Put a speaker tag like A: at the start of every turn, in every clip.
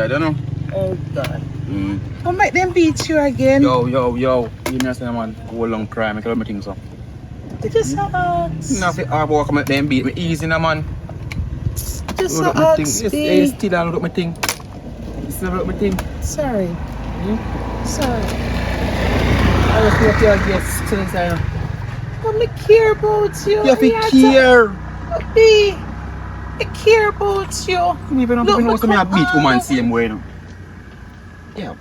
A: side, you know?
B: Oh God. Come make them beat you again.
A: Yo. Give me a second, man. Hold on, cry. Make a lot of things up.
B: They just ask.
A: Nothing hard work, make them beat me easy, no, man.
B: Just
A: Load up my thing.
B: ask
A: Yes,
B: me.
A: still load up my thing. Still load up my thing.
B: Sorry. Sorry.
A: I was going to get still inside.
B: But me care about you.
A: You have to care.
B: Me. I care about you.
A: Even
B: Look,
A: know some
B: come
A: beat woman
B: on.
A: same way, no? Yeah.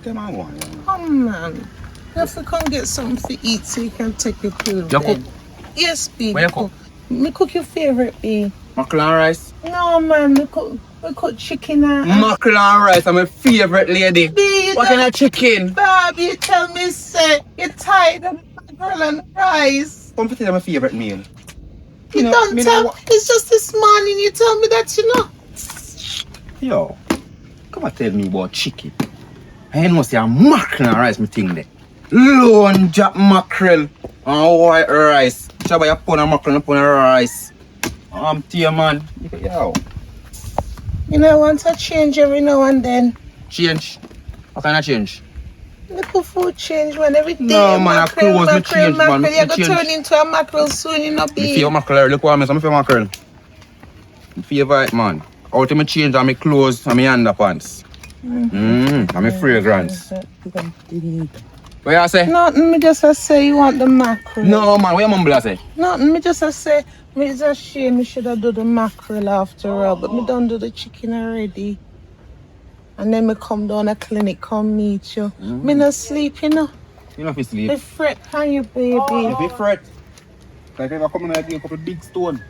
A: Come on, one.
B: Come on. You have to come get something to eat so you can take your pill.
A: You cook?
B: Yes, baby.
A: Where you cook?
B: Me cook your favorite, babe.
A: Mackerel and rice.
B: No, man. We cook chicken and...
A: Mackerel and rice are my favorite lady.
B: Babe,
A: What kind of chicken?
B: Bob, you tell me, say, you're tired of mackerel and rice.
A: Come to tell my favorite meal.
B: You don't tell. It's just this morning you tell me that, you know.
A: Yo, come and tell me about chicken. I know say a mackerel and rice me thing there. Lone jack mackerel and white rice. Shall buy a pound of mackerel and a pound of rice. Tea man. Yo.
B: You know, I want to change every now and then.
A: Change? What kind of change?
B: Little food change when every day.
A: No, man, I close me change, man.
B: You're going to turn into a mackerel soon, you know,
A: My favorite mackerel. Look what I miss. I'm favorite mackerel. My favorite, man. Out of my change and my clothes and my underpants. And my fragrance. What you say?
B: Nothing, me just say you want the mackerel.
A: No, man, what you mumble say?
B: Nothing, me just say, me it's a shame me should have done the mackerel after all, but me done do the chicken already. And then me come down a clinic, come meet you. Me no sleep, you know.
A: You know if you sleep.
B: Me fret on you, baby.
A: If you fret, like if I come in and give you a couple big stone.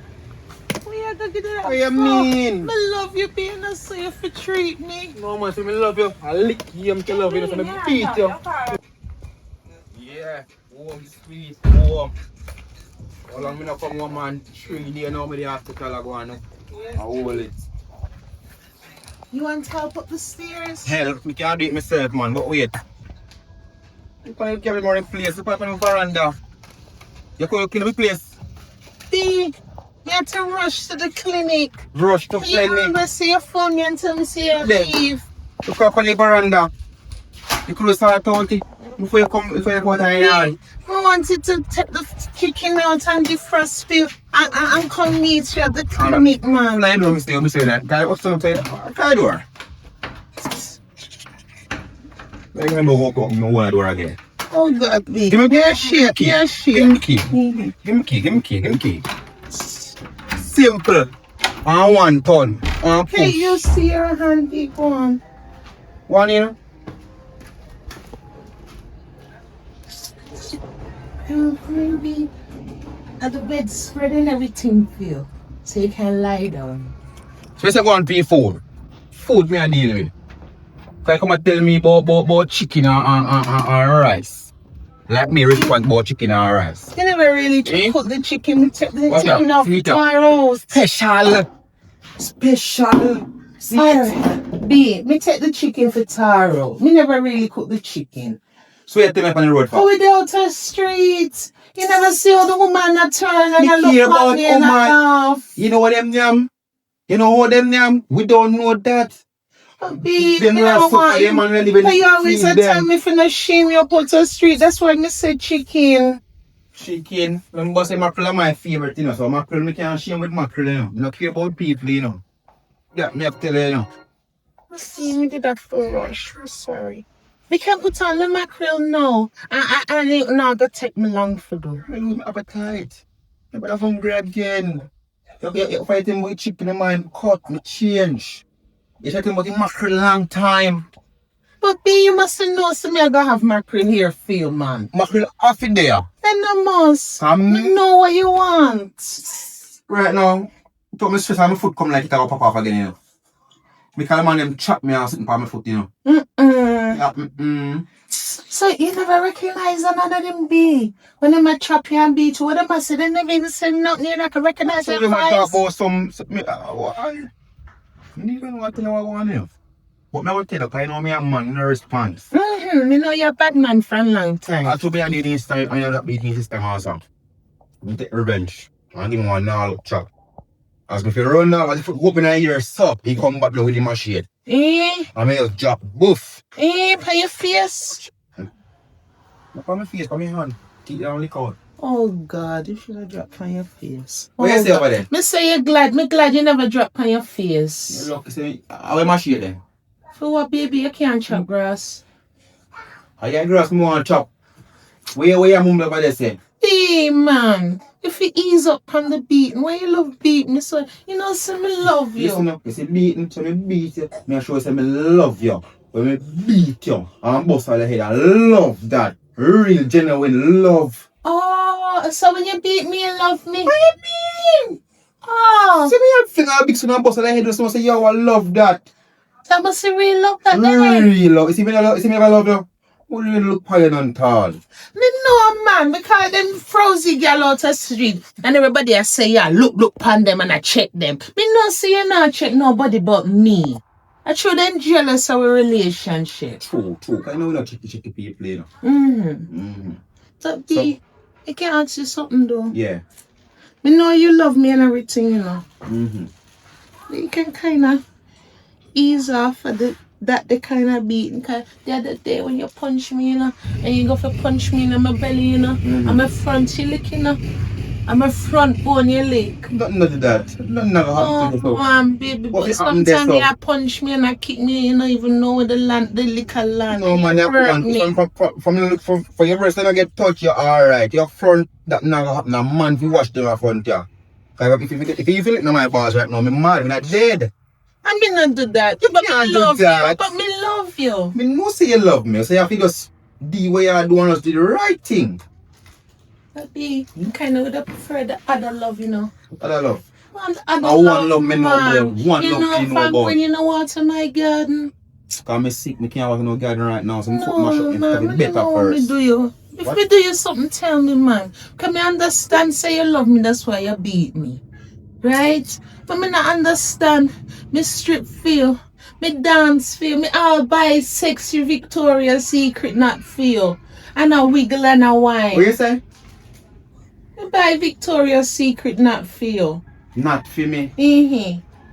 B: What you gonna do that?
A: What you mean?
B: Me love you being a safe to treat me.
A: No man, say me love you. I lick you, I'm love you, so I beat you. Yeah, warm, sweet, warm. How long me not come one man, 3 days now, me the hospital I go on. I hold it.
B: You want help up the stairs?
A: Hell, me can't do it myself, man, but wait. You can't carry more in place, you put up on the veranda. You can't kill the place.
B: B, you have to rush to the clinic.
A: Rush to
B: You
A: clinic.
B: remember see your phone until me see you
A: Then.
B: leave.
A: You come up on the veranda. You could start out before you go to the yard.
B: I wanted to take the chicken out and defrost you and come meet you at the clinic, man.
A: I don't say that. Guy, what's up? Guy door. I remember walk up no one door again.
B: Oh God, B.
A: Give me
B: You're shake, you're shake.
A: Give me key. Give me key. Simple. On 1 ton. On
B: Hey,
A: push.
B: you see your hand, B, go on.
A: One in.
B: Maybe at the bed spreading everything for you, so you can lie down.
A: So you say go on pay food. Food me I deal with. So you come and tell me about chicken and rice. Like me respond about chicken and rice.
B: You never really cook the chicken. You take the chicken off
A: Eat up.
B: tomorrow.
A: Special.
B: Alright, B, me take the chicken for taro. Me never really cook the chicken.
A: So you tell me up on the road for?
B: Oh, we down to the street. You never see how the woman that turn and
A: Me
B: I look
A: care
B: at
A: about
B: me and I
A: woman.
B: laugh.
A: You know what them yam? You know what them yam? We don't know that.
B: B,
A: Them
B: me
A: last
B: never
A: supper,
B: want
A: them man really
B: But
A: been
B: you always
A: feed
B: tell
A: them.
B: me if you not shame you up on the street. That's why me say chicken.
A: Chicken. Remember say mackerel are my favorite, you know. So mackerel me can't shame with mackerel, you know. I don't care about people, you know. Yeah, me have to tell you, you know.
B: See, we did that for rush. Sorry. We can put on the mackerel now. I ain't not gonna take me long for do.
A: I lose my appetite. I'm hungry again. You fighting with chicken in mind, cut, me change. You're talking about the mackerel long time.
B: But B, you must know so me I gonna have mackerel here for you, man.
A: Mackerel off in there.
B: Then I must.
A: Come
B: You know what you want.
A: right now. Took me stress on my foot come like it will pop off again, you know. Because the man them chop me and sitting on my foot, you know. Yeah,
B: So you never recognize another them B. When them a chop you and beat you, what them a say, they never even say nothing here that can recognize
A: So
B: their
A: you might talk
B: voice.
A: about why? You don't want to know what I want to. But I will tell you, because I know me a man, no response.
B: You know you're a bad man for a long time.
A: I told me I need this time, I ended up beating his system also. I take revenge. I give him one now chop. As if you run now, as if you open a ear sup, he come back with the machine. I may just drop boof.
B: By your face.
A: Look on my face, come here, hand. Keep it on lick out.
B: Oh God, you should have dropped on your face.
A: What you say over there?
B: Me say you're glad. Me glad you never dropped on your face.
A: Look, say, how am I shade then?
B: For what, baby? You can't chop grass.
A: I get grass more on chop. Where you mumble over there say?
B: Hey man, if you ease up on the beating, why you love beating me so? You know, say me love you.
A: Listen up, you see beating, so me beat you. Me show you say me love you. When me beat you and bust on the head, I love that. Real genuine love.
B: Oh, so when you beat me, you love me? What you mean? Oh,
A: See me have finger big son and bust on the head, so say yo, I love that.
B: that must be real love that then.
A: Real love. You see me if I love you? Who really look pale and tall?
B: Me know, man, because them frozy gal out the street and everybody I say, yeah, look pan them and I check them. Me no see you not check nobody but me. I true them jealous of our relationship.
A: True. I know we not checky people, you know.
B: So, B, I can ask you something though.
A: Yeah.
B: Me know you love me and everything, you know. You can kind of ease off of the kind of beating. Cause the other day when you punch me, you know, and you go for punch me in my belly, you know, and my front you lick, you know, and my front bone you lick.
A: Nothing to that. Nothing never happened to you.
B: Man, baby,
A: What
B: but
A: is happened there,
B: sometimes
A: so?
B: you punch me and I kick me, you don't even know where the liquor land.
A: No man, you
B: hurt me.
A: from your breast, when I get touched, you're alright. Your front, that never happen. A man, if you watch them in front, yeah. If you feel it in my balls right now, I'm mad, I'm not dead.
B: I mean, not do that.
A: You
B: But
A: can't
B: me
A: do
B: love
A: that.
B: you. But me love you.
A: I know say you love me, so you have to just do what you're doing, just do the right thing.
B: But be kind of would have preferred the other love, you know.
A: Other love.
B: One other
A: One love, me know
B: man.
A: about. One
B: you
A: love,
B: know,
A: you
B: if
A: know
B: I'm
A: about.
B: bringing the water in my garden.
A: Cause I'm sick, I can't have no garden right now, so I'm
B: No,
A: foot mash up,
B: man,
A: have
B: me
A: it better
B: know what me
A: first.
B: do you. If
A: What?
B: me do you something, tell me, man. Can me understand, say you love me, that's why you beat me. Right? But me not understand. Me strip feel. Me dance feel. Me all buy sexy Victoria's Secret not feel. And I wiggle and I whine.
A: What you say?
B: Me buy Victoria's Secret not feel.
A: Not for me.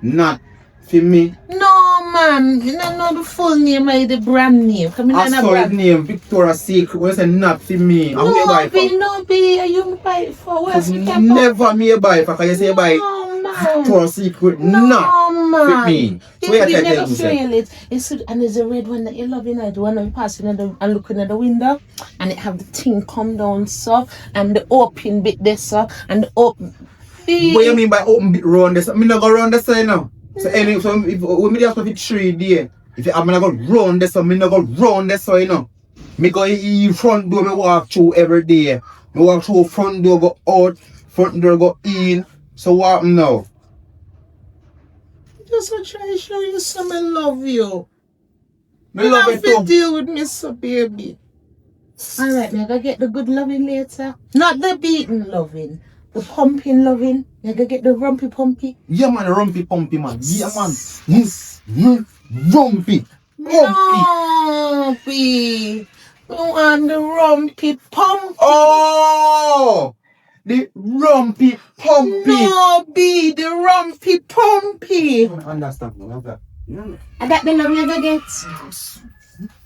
B: Not
A: Not for me.
B: No, man. You don't know the full name or the brand name. Come in
A: I
B: and a
A: saw his
B: brand.
A: name, Victoria's Secret. When you say not for me, and who you buy
B: No,
A: it for?
B: be, no, be. Are you buy it for? Where's the pepper?
A: Never me buy it for, because you say you buy
B: No, man.
A: Victoria's Secret,
B: No,
A: not
B: man.
A: fit me. So
B: You
A: what you
B: never
A: tell me, say?
B: feel it. It's and there's a red one that you love, you know, the one that you passing at and looking at the window, and it have the thing come down so, and the open bit there so, and the open.
A: What you mean by open bit round this? I mean, I go round this side now. So, anyway, so if when me just have it 3 days, if I'm gonna go round this, so me not go round this side, you know. Me go in front door, me walk through every day. Me walk through front door, go out, front door, go in. So what happen now?
B: Just to try to show you some I love you.
A: Me love
B: have
A: it
B: to
A: too.
B: deal with me, so baby. Alright, me gonna get the good loving later. Not the beating loving. The pumping loving. You gonna get the rumpy pumpy.
A: Yeah man, rumpy pumpy man. Yeah man. Rumpy.
B: No, B. We want the rumpy pumpy.
A: Oh! The rumpy pumpy.
B: No, B. The rumpy pumpy.
A: I understand. Okay.
B: And that the love you gonna get.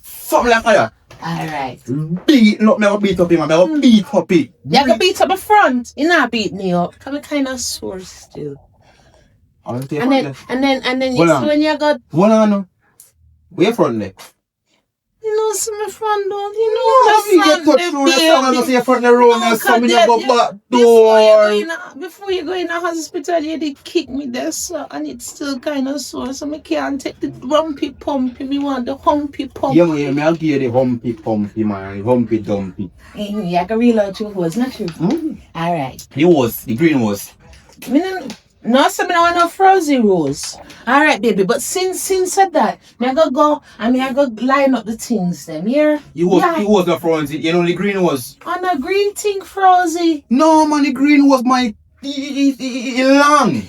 A: Something like that.
B: Alright.
A: Beat, not me go beat up him, man. Me go beat up it.
B: You gonna beat up the front. You're not beating me up. Cause I'm kind of sore still. And then you
A: Hold
B: see
A: on.
B: when you got,
A: Hold on no. Where front leg?
B: you know, see my front door. You
A: No,
B: know,
A: you get touched through the song and see your front the road and something you go back door.
B: Before you go in the hospital, you did kick me there, so, and it's still kind of sore, so I can't take the rumpy pumpy. Me want the humpy pumpy.
A: Yeah, man, I'll give you the humpy pumpy, man. Humpy dumpy.
B: Yeah, I can reel out your words, not true. Alright.
A: The green was.
B: No, so I don't want no frozen rose. Alright, baby, but since said that, me I go and me I go line up the things them here.
A: You was the front, you know the green was.
B: On a green thing frozy.
A: No man, the green was my long.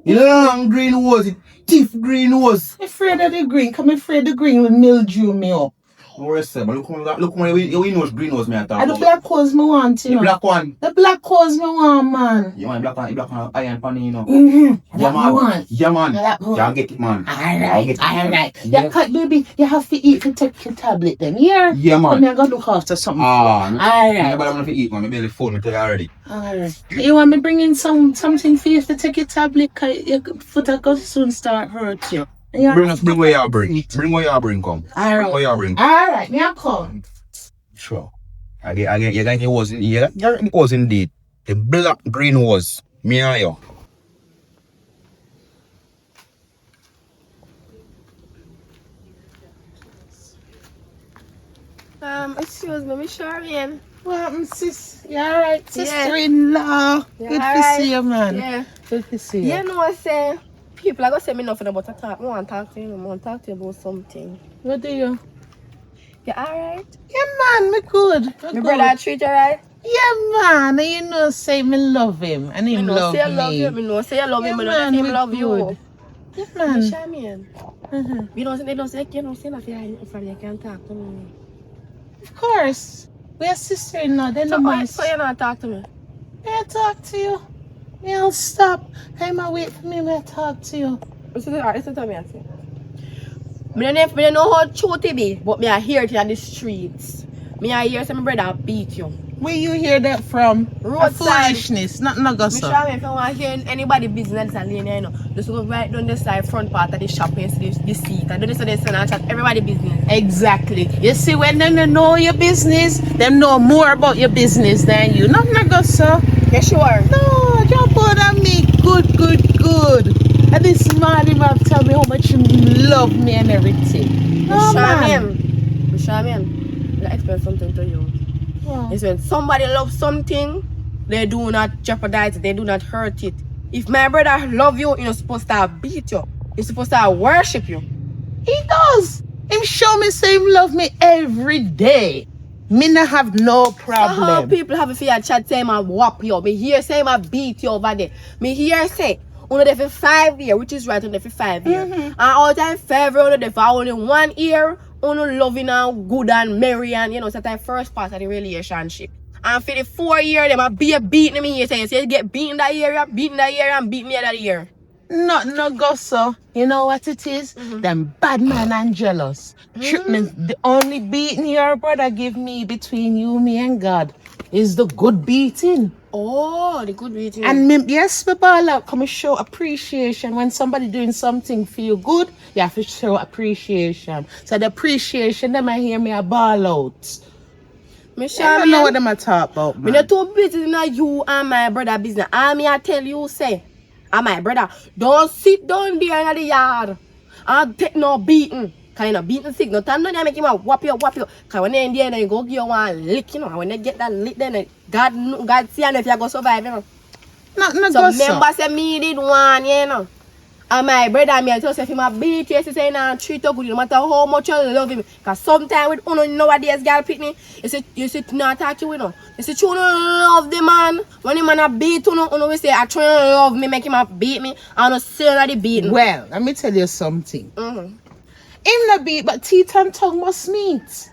A: The long green was it. Thief green was.
B: I'm afraid of the green. Come afraid the green will mildew me up.
A: No worry, sir. But look when we know greenhouse me at all.
B: And the black hose me want, you
A: The
B: know.
A: black one.
B: The black hose me want, man.
A: You want black one iron pan, you know.
B: Mm-hmm.
A: Yeah, man.
B: Want.
A: Yeah, man.
B: That one.
A: Yeah, get it, man.
B: Alright.
A: Yeah.
B: Yeah, cut, baby, you have to eat to take your tablet then. Yeah?
A: Yeah, man.
B: I'm gonna look after something.
A: Alright.
B: Alright.
A: But I'm gonna eat, man. My belly full, I tell you already.
B: Alright. You want me bringing something for you to take your tablet? 'Cause your foot will soon start hurt you. Yeah.
A: Bring where you bring. Bring where you bring, come.
B: Alright.
A: Where you bring.
B: Alright, me I come.
A: Sure. Again, you guys, it was indeed. The black green was. Me and you.
C: Excuse me, Miss Charmian.
B: Well, sis, you alright? Sister-in-law.
C: Yeah,
B: Good to
C: alright.
B: see you, man.
C: Yeah.
B: Good to see you.
C: You know what I say? People are gonna say me nothing about a talk. I want to talk to you. I want to talk to you about something.
B: What do you?
C: You alright?
B: Yeah, man, me good. Me
C: My
B: good.
C: brother treat you right?
B: Yeah, man. And you know, say me love him. And
C: Me
B: him
C: know
B: love
C: say I
B: me.
C: love you. Me know say I love
B: Yeah,
C: him. Me know
B: man,
C: let him
B: we
C: love
B: good.
C: you.
B: Yeah,
C: Miss
B: man.
C: Charmian.
B: Mhm.
C: You know, they don't say nothing. If you can talk to me.
B: Of course. We're sister-in-law. They know my
C: So you not talk to me?
B: May I talk to you? May I stop? Come and wait for me. May I talk to you?
C: Listen to me. I say. Me don't know how true it be, but me I hear it in the streets. Me I hear some brother beat you.
B: Where you hear that from? A
C: Roadside.
B: foolishness. Not no
C: Me
B: gossip.
C: sure if you want to hear anybody business and lane, you know, just go right down the side front part of the shop and see the seat. And don't say and chat everybody business.
B: Exactly. You see, when them know your business, them know more about your business than you. Not no gossip.
C: You sure?
B: No, jump on at me. Good. And this man, him have tell me how much he love me and everything. No, man.
C: Charmian, let me explain something to you.
B: Wow.
C: It's when somebody loves something, they do not jeopardize it, they do not hurt it. If my brother love you, you're not supposed to beat you. You're supposed to worship you.
B: He does. Him show me say him love me every day. Me not have no
C: So how
B: problem.
C: people have a fear chat say I whop you. Me hear say I beat you over there. Me hear say only there for 5 years, which is right, only for 5 years. And all time favor only there for only 1 year, only loving and good and merry and you know, it's that first part of the relationship. And for the 4 years, them a be beating me here, saying you get beaten that year, and beat me that year.
B: No go so. You know what it is? Them bad man and jealous. Treatment, the only beating your brother give me between you, me and God is the good beating.
C: Oh, the good beating.
B: And me, yes, me ball out, come and show appreciation. When somebody doing something for you good, you have to show appreciation. So the appreciation, them I hear me a ball out.
C: Me
B: I don't know what them I talk about,
C: Me
B: man.
C: not too busy in you and my brother business. And me I tell you say, and my brother, don't sit down there in the yard and take no beating. Kind of beating sick. No time don't make him a whop you. Cause when they in there, they go give you one lick, you know. And when they get that lick, then God see and if you go survive, you know.
B: No
C: So
B: go so.
C: remember say me did one, you know. And my brother me I tell you if him a beat you, say nah treat you good, no matter how much you love him. Cause sometimes with uno nowadays girl pick me, you say not talk to you know. You say you love the man. When the man a beat uno we say I try to love me, make him a beat me, and no say that the beating.
B: Well, let me tell you something.
C: Mm-hmm.
B: Him no beat, but teeth and tongue must meet.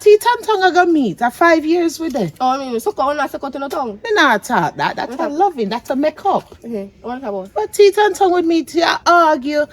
B: Teeth and tongue are gonna meet. 5 years with it.
C: Oh, I mean, so come on, suck out in the tongue.
B: Me not talk that. That's a loving. That's a make up.
C: Okay, what about?
B: But teeth and tongue would meet to argue.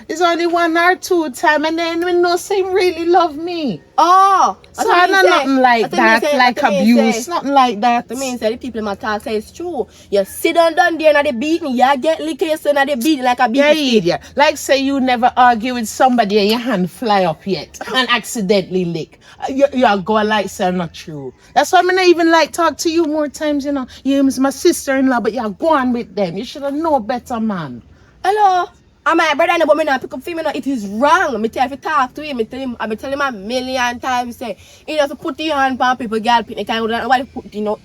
B: It's only 1 or 2 times, and then we know say him really love me.
C: Oh,
B: So I know nothing like that, like abuse, nothing like that.
C: I mean, say the people in my talk say it's true. You sit down there and they beating, you get licked and they beating like a
B: Yeah,
C: beat.
B: idiot. Like say you never argue with somebody and your hand fly up yet and accidentally lick. You go like say not true. That's why I not even like talk to you more times, you know. You is my sister-in-law, but you're going with them. You should have known better, man.
C: Hello. And my brother, but me not pick up for me. No, it is wrong. Me tell if you talk to him, I tell him a million times. Say, you have to put your hand on people, girl, pick the kind of nobody put, you know.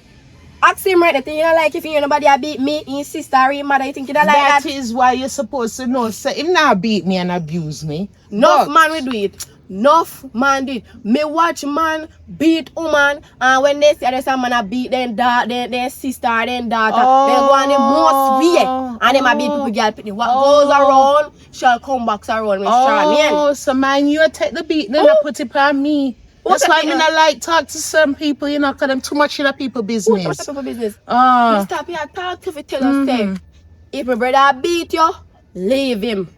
C: Ask him right. The thing you don't like if you hear nobody a beat me, his sister or his mother, you think you don't like that?
B: That is why you're supposed to know. Say, him not beat me and abuse me.
C: Enough
B: But-
C: man will do it. Enough man do it. Me watch man beat woman, and when they say there's a man a beat their sister, their daughter, they go on the most way, and them a beat people girl pity. What goes around shall come back around with Charmian.
B: Oh, so man, you take the beat, then I put it on me. That's why me not like talk to some people, you know, because them too much in the people business.
C: What's up with business?
B: Ah.
C: Stop here, talk to me, tell us, say, if my brother beat you, leave him.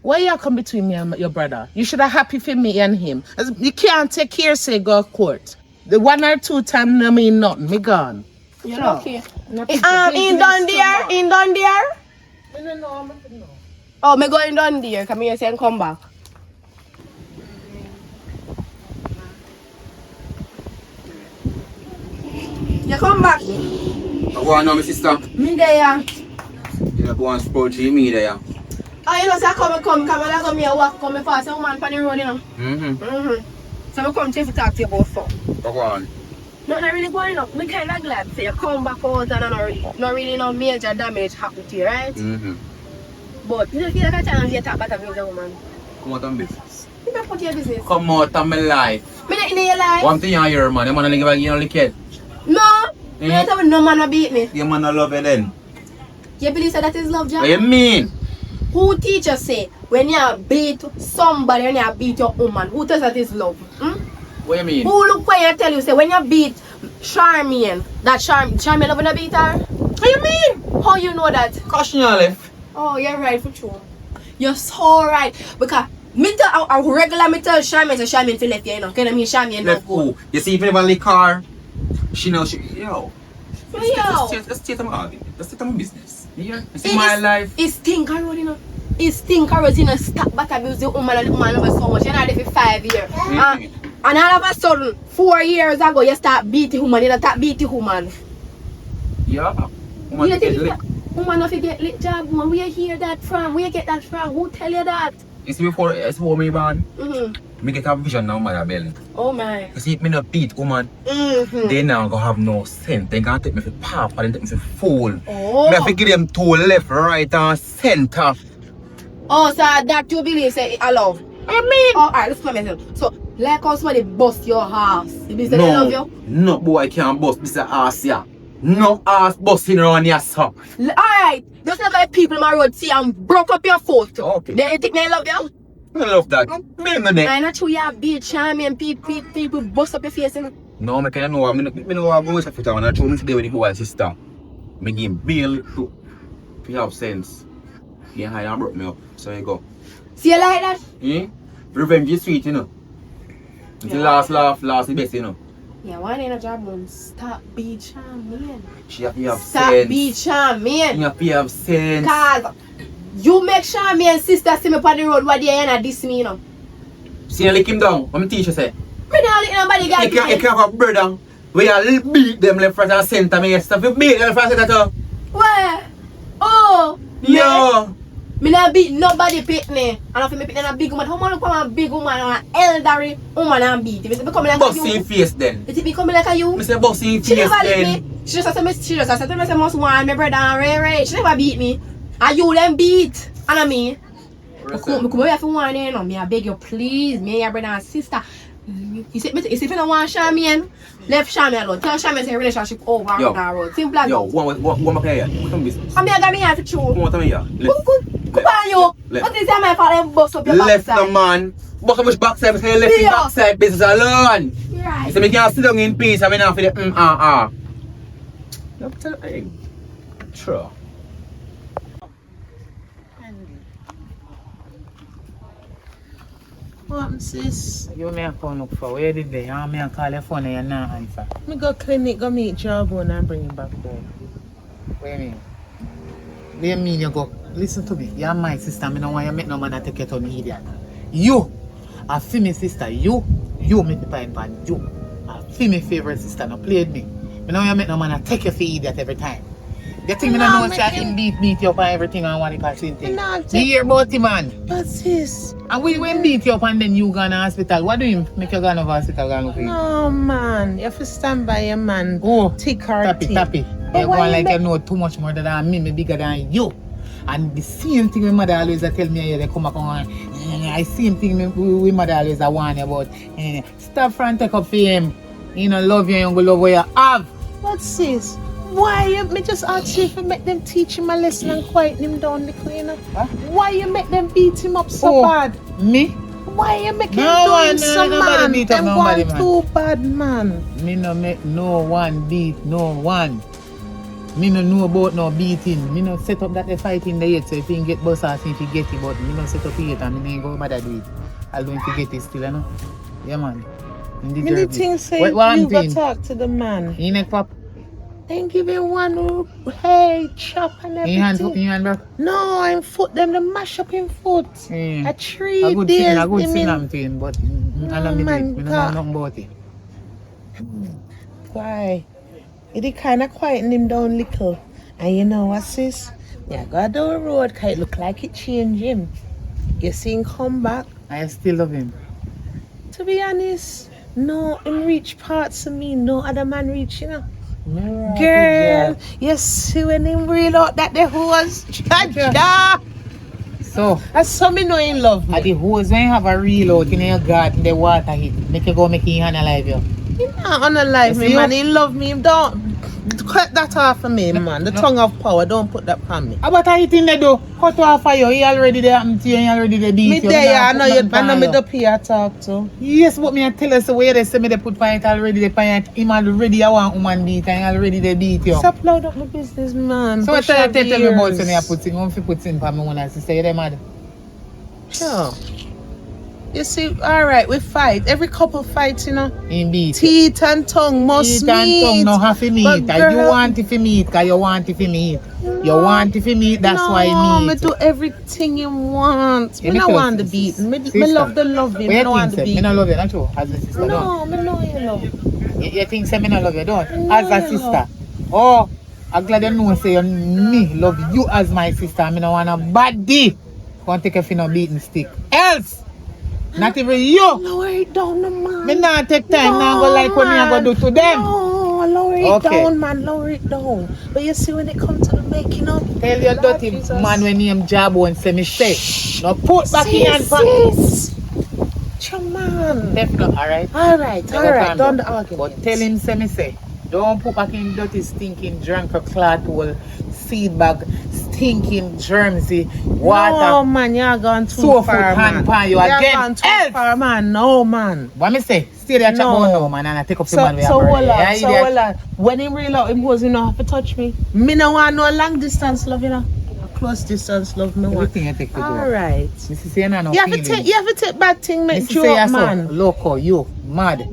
B: Why you come between me and your brother? You should have happy for me and him. You can't take care, say go to court. The 1 or 2 times no mean nothing. Me gone.
C: You're
B: Sure.
C: okay.
B: No,
C: In down there? In down there?
B: No.
C: Oh, me going down there, come here and come back. You come back.
A: I go on now, my sister.
C: Me there.
A: You go on sport me there.
C: Oh, you know, say come here, walk, come here fast. Some man on the road, you know. So I come to talk to you about something.
A: Go on.
C: Nothing really going up. Me kind of glad say you come back out and not really no major damage happened to you, right? But you don't feel like a chance you talk about a woman.
A: Come out on business.
C: You don't put your business.
A: Come out on my life.
C: Me not in your life.
A: One thing I hear, man. You man give a girl a kid.
C: No. Me not tell me no man will beat me.
A: You man love you then.
C: You believe that is love, Jack?
A: What you mean?
C: Who teacher say when you beat somebody, when you beat your woman, who tells that is love?
A: What you mean?
C: Who look where you tell you say when you beat Charmian, that Charmian love when you beat her? What you mean? How you know that?
A: Caution you left.
C: Oh, you're right for true. You're so right. Because me tell a regular me tell Charmian so Charmian feel left you know. Can I mean Charmian
A: Left
C: not good?
A: who? You see if anybody car, she knows she yo.
C: Yo.
A: Let's take them out. Let's take them business. Yeah. It's my life.
C: It's stinker road, you know. It's stinker road, you know. Stop back abuse the woman and the woman love so much. You're not there for 5 years. And all of a sudden, 4 years ago, you start beating woman. You start beating woman.
A: Yeah.
C: You think woman not get lit job, woman. Where you hear that from? Where you get that from? Who tell you that?
A: You see before me born, me get a vision now, my belly.
C: Oh my.
A: You see, me not beat woman. They now gonna have no sense. They gonna take me for pop and they take me for fool.
C: Oh.
A: Me have to give them 2 left, right, and center.
C: Oh, so that you believe say I love. I mean. Oh, alright, let's come here. So, like how somebody bust your house. You believe they love you?
A: No boy can't bust this ass yeah. No ass busting around your son.
C: Alright. Just like people in my road see and broke up your foot.
A: Okay.
C: They think they love you?
A: I love that. Me in the neck.
C: I'm not sure you have beat Charmian people bust up your face. You know?
A: No, I can't know. I know I'm going to fit on. I told him to deal with the boy sister. I give him bail to if you have sense. He hide and broke me up. So you go.
C: See you like that?
A: Revenge is sweet, you know. It's the last laugh, last the best, you know.
C: Yeah, why ain't a job man? Stop beat Charmian.
A: She have to have
C: Stop
A: sense.
C: beat Charmian.
A: You have to have sense.
C: Cause you make Charmian sister see me on the road while they ain't diss me, you know.
A: See, I lick him down. What my teacher say?
C: Me not lick nobody guy.
A: You can't have a brother where you beat them left, right, and center. Me stuff you beat them left, right, and center.
C: Where? Oh.
A: Yo.
C: Me not beat nobody pitney. And if me pitney a big woman, how much come a big woman or an elderly woman and beat? If it become like
A: Bust
C: a
A: in
C: you,
A: face then.
C: if it become like a you,
A: Me say bust in
C: she
A: face
C: never lick
A: then.
C: me. She just said to me, say must want my brother and Ray. She never beat me. And you them beat. And I mean, I come here for one day, you know. Me I beg you please, me and your brother and sister. You see, if you don't want Charmian, left Charmian alone. Tell Charmian say relationship over on that road. Simple as
A: Yo, what my player? Come business.
C: I'm gonna be here for true.
A: What am I here?
C: Come on, you. What is that, my father? Bust up your
A: Left
C: backside.
A: the man. Bust up which backside? Say left the
C: Yeah.
A: backside business alone.
C: Right.
A: So me can't sit down in peace. I mean, after the Hey, true.
B: What, sis?
D: You may have phone look for where did they? I may call your phone and you not answer.
B: Me go clinic, go meet Jawbone and bring him back home.
D: What do you mean? What do you mean you go? Listen to me. You're my sister. I don't want you to make no man that take you to an idiot. You, a female sister. You make the pine pan. You, a female favorite sister. Now play with me. I don't want you to make no man that take you for idiot every time. The thing me
B: Nah,
D: no know
B: make
D: that
B: him-
D: him beat you up and everything and one person thing.
B: Nah,
D: Me
B: take-
D: hear about him, man.
B: But sis,
D: And when beat you up and then you go to hospital, what do you make you go to hospital and look for him?
B: no man, you have to stand by your man.
D: Oh,
B: Thick or
D: tappy,
B: thin.
D: tappy.
B: But
D: You
B: why
D: go
B: you
D: like
B: make-
D: you know too much more than me bigger than you. And the same thing my mother always tell me, yeah, they come back on. I same thing my mother always warn you about. Stop front take up for him. You know, love you and go love what you have.
B: But sis, why you me just ask you if you make them teach him a lesson and quiet him down the cleaner?
D: Huh?
B: Why you make them beat him up so
D: Oh.
B: bad?
D: Me?
B: Why you make him
D: No
B: do
D: one,
B: him so
D: nobody
B: man?
D: beat up
B: Them
D: nobody,
B: one
D: man.
B: too bad man.
D: Me no make no one beat no one. Me no know about no beating. Me no set up that they fighting the yet. So if you get boss ask me if you get it, but me no set up it and me ain't go bother do it. I'll do if you get it still, you know. Yeah man. You
B: Me the
D: deserve it.
B: thing say
D: What one
B: you go
D: thing?
B: talk to the man.
D: You neck pop?
B: Then give him one hey chop and
D: In hand,
B: everything.
D: bro.
B: No, I'm foot them to mash up him foot.
D: Yeah.
B: A 3
D: A good
B: days.
D: thing, a good
B: him
D: thing
B: in-
D: I'm to him, but I know me do
B: man,
D: it. Me no know
B: God.
D: nothing about it.
B: Why? It kind of quieten him down little. And you know what, sis? Yeah, go down the road, cause it look like it changed him. You see him come back.
D: I still love him.
B: To be honest, no, him reach parts of me, no other man reach, you know. Girl, you see when him reel out that the hose? Cha-cha!
D: So,
B: That's so me know him love
D: at
B: me.
D: the hose when you have a reel out in your garden, the water hit. Make you go make your hand alive you.
B: He not unalive
D: You
B: me,
D: see
B: man.
D: you?
B: He love me. Him don't cut that off of me, man. The
D: no.
B: tongue of power, don't put that on me.
D: How about a hit in the door? Cut off for you. He already there happen to you and he already there beat
B: Me
D: you.
B: there,
D: nah
B: I know
D: put
B: you,
D: nothing
B: I know
D: for
B: me
D: you.
B: up here talk to.
D: Yes, but me I tell us the way they say me they put for it already they fight him already I want woman beat and he already they beat you.
B: Stop loud up my business, man.
D: So what
B: Push
D: tell
B: up
D: me about
B: ears.
D: when you put in, if you put in for me when I say you mad.
B: Sure. You see, alright, we fight. Every couple fights, you know.
D: Him beat.
B: Teeth and tongue must
D: Meat and
B: meet.
D: tongue no have to meet.
B: But
D: And you
B: girl-
D: want it for meat, cause you want it for meat. You
B: No.
D: want it for meat, that's
B: no,
D: why
B: me
D: meat.
B: do everything you want.
D: Yeah,
B: Me
D: me
B: no
D: tell
B: want the
D: you,
B: beating. Me
D: sister.
B: love the loving.
D: What
B: Me
D: you
B: no want
D: think,
B: the
D: say? Me
B: beating.
D: no love you, not true? As a sister, don't.
B: No, me know you love.
D: You think say me no love you, don't?
B: No,
D: As a
B: you
D: sister. Oh, I'm glad you know say me love you as my sister. Me no want a body. Can't take a fin of beating stick. Else, not even you.
B: Lower it down, no, man.
D: Me not take time now go like what me I go do to them.
B: No, lower it
D: Okay.
B: down, man. Lower it down. But you see, when it comes to the making up,
D: Tell your
B: Lord
D: dirty
B: Jesus.
D: man when him job and say me say. Now put back in hand for
B: sis. Come on.
D: Definitely, alright?
B: Alright,
D: Never
B: alright.
D: calm
B: Don't
D: down.
B: argue.
D: But tell him, say me say, don't put back in dirty, stinking, drunk or clot hole, seed bag, stinking, germsy, water.
B: No, man, you're gone too
D: So
B: far,
D: foot hand
B: man.
D: pan you
B: You're
D: again.
B: gone too
D: Else.
B: far, man. No, man.
D: What me say? Stay there, chat
B: No.
D: about now, man, and I take up the
B: So,
D: man we
B: so
D: have
B: hold
D: already.
B: on,
D: Yeah,
B: so
D: idiot.
B: hold on. When him reel out, him goes, you know, have to touch me. Me no want no long distance love, you know. Close distance love, me want.
D: Everything you take to do.
B: Alright.
D: Mrs. Say, no
B: You have to
D: feeling.
B: take, you have to take bad thing, make
D: Mrs.
B: joke,
D: Say,
B: man.
D: so, loco, you, mad.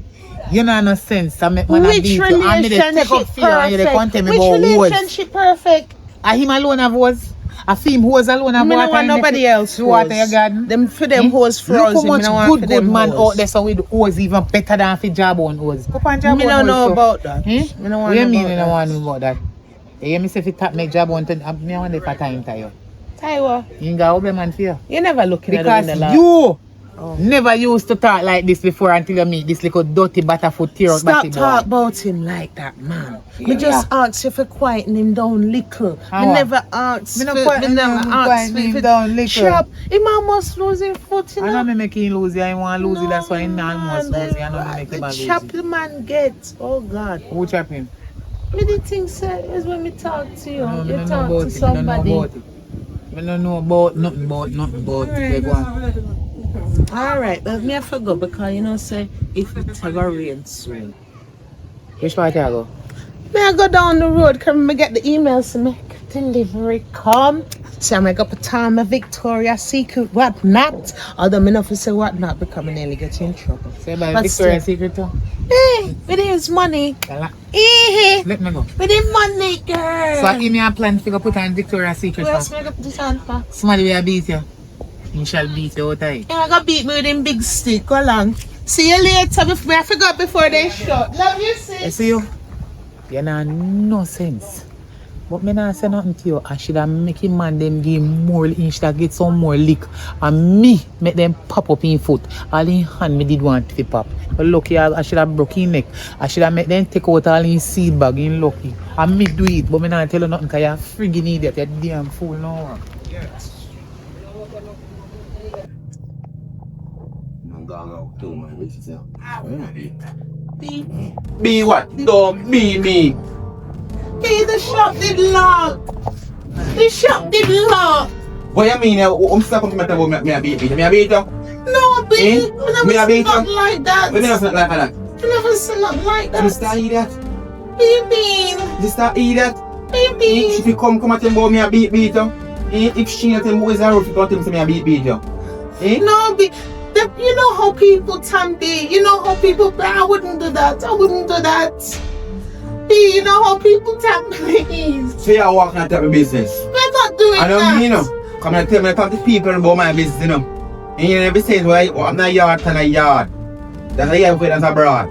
D: You know no sense. I make man a
B: Which
D: beat you. And me they take
B: relationship
D: up for you and you they can't tell
B: perfect?
D: me
B: Which
D: about words.
B: relationship perfect?
D: A him alone have was. A film hose alone have
B: Me
D: water.
B: no want
D: in the
B: nobody
D: fi-
B: else
D: to water
B: hose.
D: your garden.
B: Them for them
D: Hmm?
B: hose
D: Look how
B: frozen.
D: much
B: Me no want for
D: good
B: them
D: man
B: hose.
D: out there so with hose even better than for job on hose. Go on job
B: Me
D: on
B: don't
D: hose,
B: know
D: so.
B: about that.
D: Hmm?
B: Me no
D: What
B: want
D: do you
B: know
D: mean
B: about
D: you
B: that.
D: don't want to know about that? You hear me say if you tap make job on to me I want the for time to you.
B: Taiwa,
D: You ain't got open man for you.
B: you never looking at
D: Because
B: them in the
D: you
B: Oh.
D: never used to talk like this before until you meet this little dirty butterfoot tear out
B: Stop
D: batty
B: talk
D: boy.
B: about him like that, man. Me just ask you for quieten him down little.
D: How
B: Me
D: what?
B: never ask
D: Me no
B: for,
D: quieten
B: me never
D: him,
B: ask
D: quieten
B: for,
D: him
B: for
D: down little.
B: Sharp. Him almost losing foot, you
D: I know
B: know.
D: me make him lose you, I want to lose you, that's why he not almost
B: man,
D: lose you, I know me make him
B: the
D: lose
B: chop
D: you.
B: the man get. Oh God.
D: Who chop him?
B: Me the thing say is when me talk to you,
D: No, me
B: you
D: don't know
B: talk
D: about
B: to
D: it.
B: somebody.
D: Me don't know about nothing about it. They go on.
B: Alright, but me I forgot because you know say if it's ever rain soon.
D: Which part you go?
B: Me I go down the road, come me get the emails to make delivery come. So I go put on my Victoria's Secret what not. Although me not for say what not because I nearly get in trouble.
D: Say about
B: But
D: Victoria's
B: still.
D: Secret too?
B: Hey, with his money.
D: Let
B: With
D: me go.
B: his money, girl.
D: So I give me a plan to go put on Victoria's Secret
B: Where's
D: for
B: me go put this on for?
D: somebody will beat you. He shall beat you out of it.
B: Yeah, I go beat me with him big stick. Go along. See you later. Before I forgot before they shut. Love you,
D: I
B: sis.
D: see you. You know no sense. But me not say nothing to you. I should have make him man them give more, he should have get some more lick. And me make them pop up in foot. All in hand me did want to pop. But lucky I should have broke his neck. I should have make them take out all in seed bag in lucky. And me do it, but me not tell you nothing because you're friggin' idiot, you're damn fool no.
A: I'm going out too, man. This is Be what? Don't be me.
B: Be the shop did lock. The shop did lock.
A: What you mean? I'm stuck on my table. Me a beat you. Me a beat you.
B: No, babe.
A: Me a beat
B: Not
A: you.
B: like that.
A: Me never said like that.
B: Never said not like that.
A: Mr. Idiot.
B: Baby.
A: Mr. Idiot.
B: Baby.
A: If you come at him about me a beat you. If she not him boys are rough, you come to him say me a beat you.
B: No, you know how people can be. You know how people. I wouldn't do that. I wouldn't do that. You know how people can be.
A: So you're walking out of my business.
B: We're not doing
A: I don't
B: that.
A: mean, you know. Come and tell me, talk to people about my business, you know. And you never say, well, I'm not yard, I'm not yard. That's a yard, that's abroad.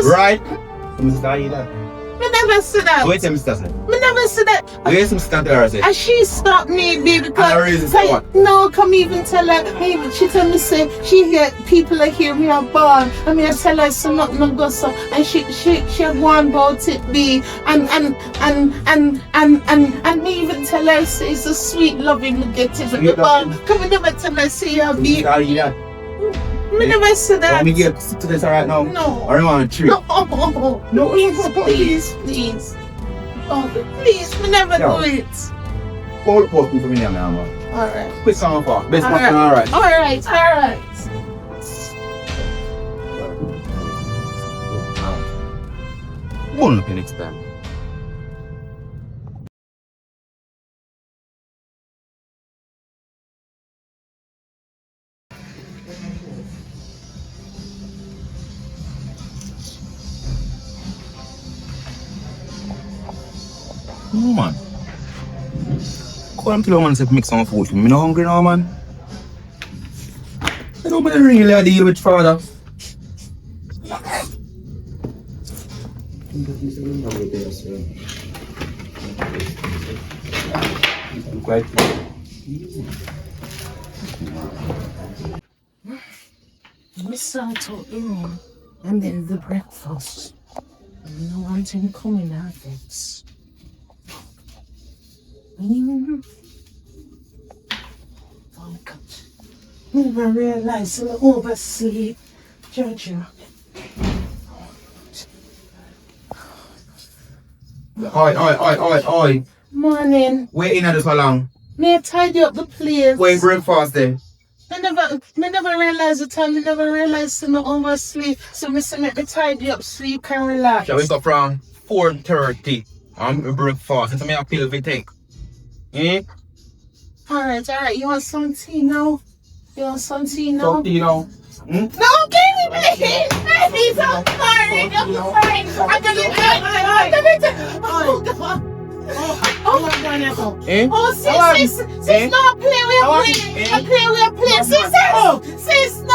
A: Right? Mr. Idiot.
B: Me never said that.
A: Wait till Mr. Say.
B: Me never said that.
A: Wait till Mr. Tell her say.
B: And she stopped me, baby,
A: And the reason for what?
B: no, come even tell her, hey, she tell me say, she hear, people are here, we are born, and me I tell her, so not no go so, and she had one about it be, and me even tell her, say, it's a sweet loving me get it, but the born, come me never tell her, say, I'll be,
A: Mr. Idiot.
B: me never said that.
A: Let me get to this right now.
B: No.
A: Or you want a treat?
B: No, please. Oh, please, we never
A: No.
B: do it.
A: Hold post me for me now, man.
B: Alright.
A: Quick song for. Best
B: Alright.
A: man, alright.
B: Alright.
A: One look next time. No man. Call him to the man and say make some food for me. I'm not hungry now, man. I don't want to really deal with father. Quite.
B: We start talking and then the breakfast. No one didn't come in at it. Oh God. Never realized I oversleep. Georgia.
A: Oi.
B: Morning.
A: Wait in there so long.
B: May I tidy up the place?
A: Wait breakfast then.
B: I never realized the time. I never realized I'm oversleep. So me say make me tidy up so you can relax.
A: I wake up around 4:30. I'm breakfast. It's me a pill we take.
B: Alright. You want some tea now? You want some tea now?
A: So, you know.
B: No, give me please! Please, I'm sorry. I'm sorry. I'm gonna Oh, sis, no, play, we are playing. Sis, no,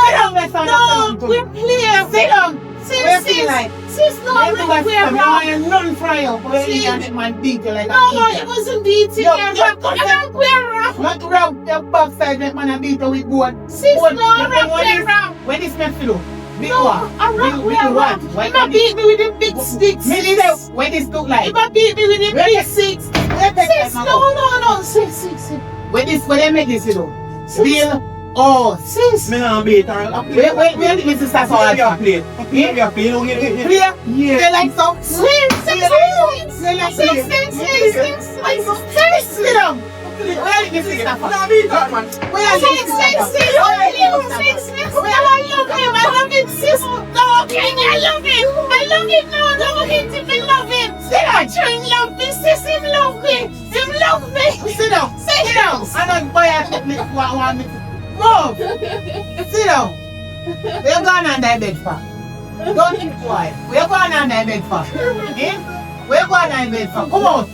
B: we're playing. Sit down. Sis, no, we're
D: None fry up.
B: No, it wasn't beating.
D: Not rub your backside, make man a beat you with board.
B: Sis, no, I'm not playing around.
D: When is meant to do? Big
B: No,
D: what?
B: I'm not
D: Big what?
B: You might beat me with the big sticks.
D: Me this, when this look like?
B: You might beat me with the big sticks. Sis, no. Sis.
D: When they make this, you know? Still,
B: Sis.
A: Me not beat her.
D: wait, this is that's all.
A: Play. Play.
D: Clear?
A: Yeah.
D: They like some?
B: Sis.
D: Sit down. Where is this stuff?
A: Nah, beat her, man.
D: Where is this stuff? Sit down. I don't buy a technique one minute. Move. Sit down. We're going on that bed for. Don't keep quiet. We're going on that bed for. We're going on that bed for. Come on.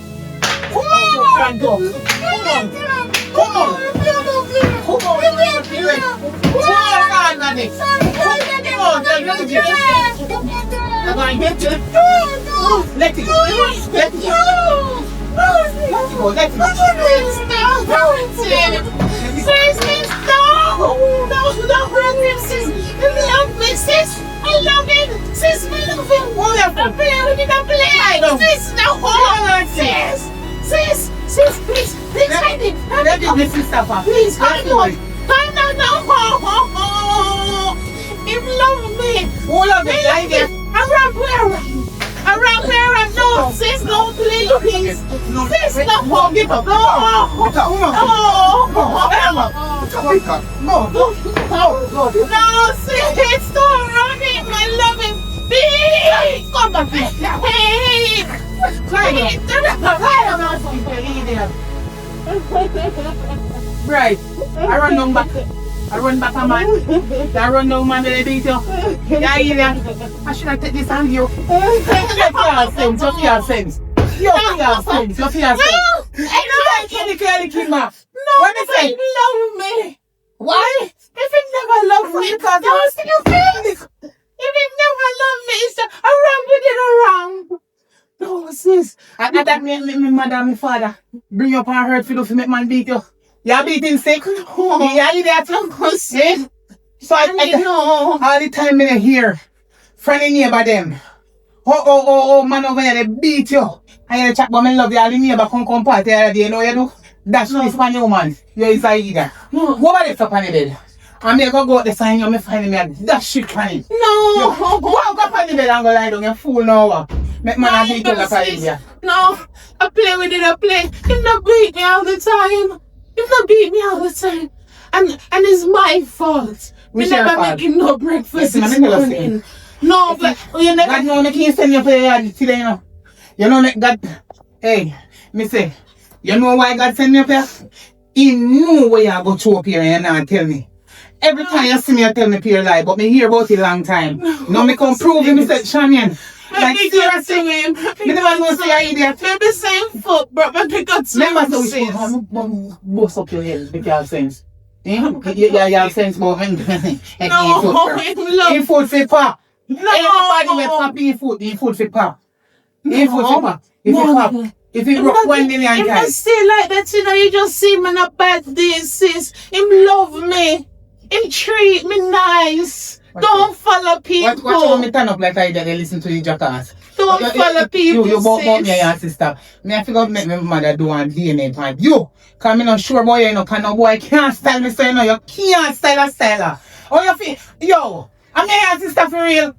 D: Let it go. go. Let it go.
B: Don't run him, sis. You love me, sis. I love him. Sis, I love him. Don't play with it, don't play. Sis, no, hold on, sis. Sis, please hide it.
D: Let the sister back.
B: Please, hide it. No. Him love me.
D: All of it, like it.
B: Around where I'm no, sis, don't play, please. Sis, no, give up. No, sis, don't run him. I love him. Please, come back here. Hey,
D: Right. I run back a man. I run down man with the beat you. Yeah, idiot. I should have taken this on you. You feel sense. You feel sense. Any kid man. What is it?
B: Love me.
D: Why?
B: If it never loved me, because I was still feeling. If it never loved me, it's around with it around.
D: No, sis. And that me mother and my father. Bring you up and hurt for to make man beat you. You're beating sick. Yeah, idiot.
B: Sick.
D: So I know. All the time in here. Friendly neighbor them. Oh, man over there, they beat you. I hear chat, but I love you. All the neighbor come party the other day. You know you do? That's this man, you man. You're inside either. Go over there, up on the bed. I'm going to go out the sign, you're finding me that shit funny.
B: No.
D: Go up on the bed and go lie down, you're fool now. Make man beat you like a
B: No, I play with it, I play. He not beat me all the time. And it's my fault. We never make him no breakfast this morning. No, but you never...
D: God, no, make him send you for your yard today, you know. You know, make God... Hey, me say, you know why God send me up here? He knew where you go to up here and not tell me. Every time you see me, you tell me pure lie, but me hear about it a long time. Now me come prove him, me say, Shannon. Like, seriously, me never know say you idiot.
B: Maybe same foot, but I got some sense.
D: Bust up your head, make you have sense. You have sense, but
B: No,
D: in food for pop. Everybody will pop in food for pop. In food for pop. If you broke 1 million times.
B: If I stay like that, you know, you just see me on a bad day, sis. Him love me. Him treat me nice. Don't follow people.
D: What me turn up like I did listen to the jackass?
B: Don't follow people.
D: You bought me and your sister. Me I figure make my mother do one DNA time. You, cause me not sure boy you know, cause no boy can't style me so you know you can't style a styler. Oh you feel yo, I'm your sister for real.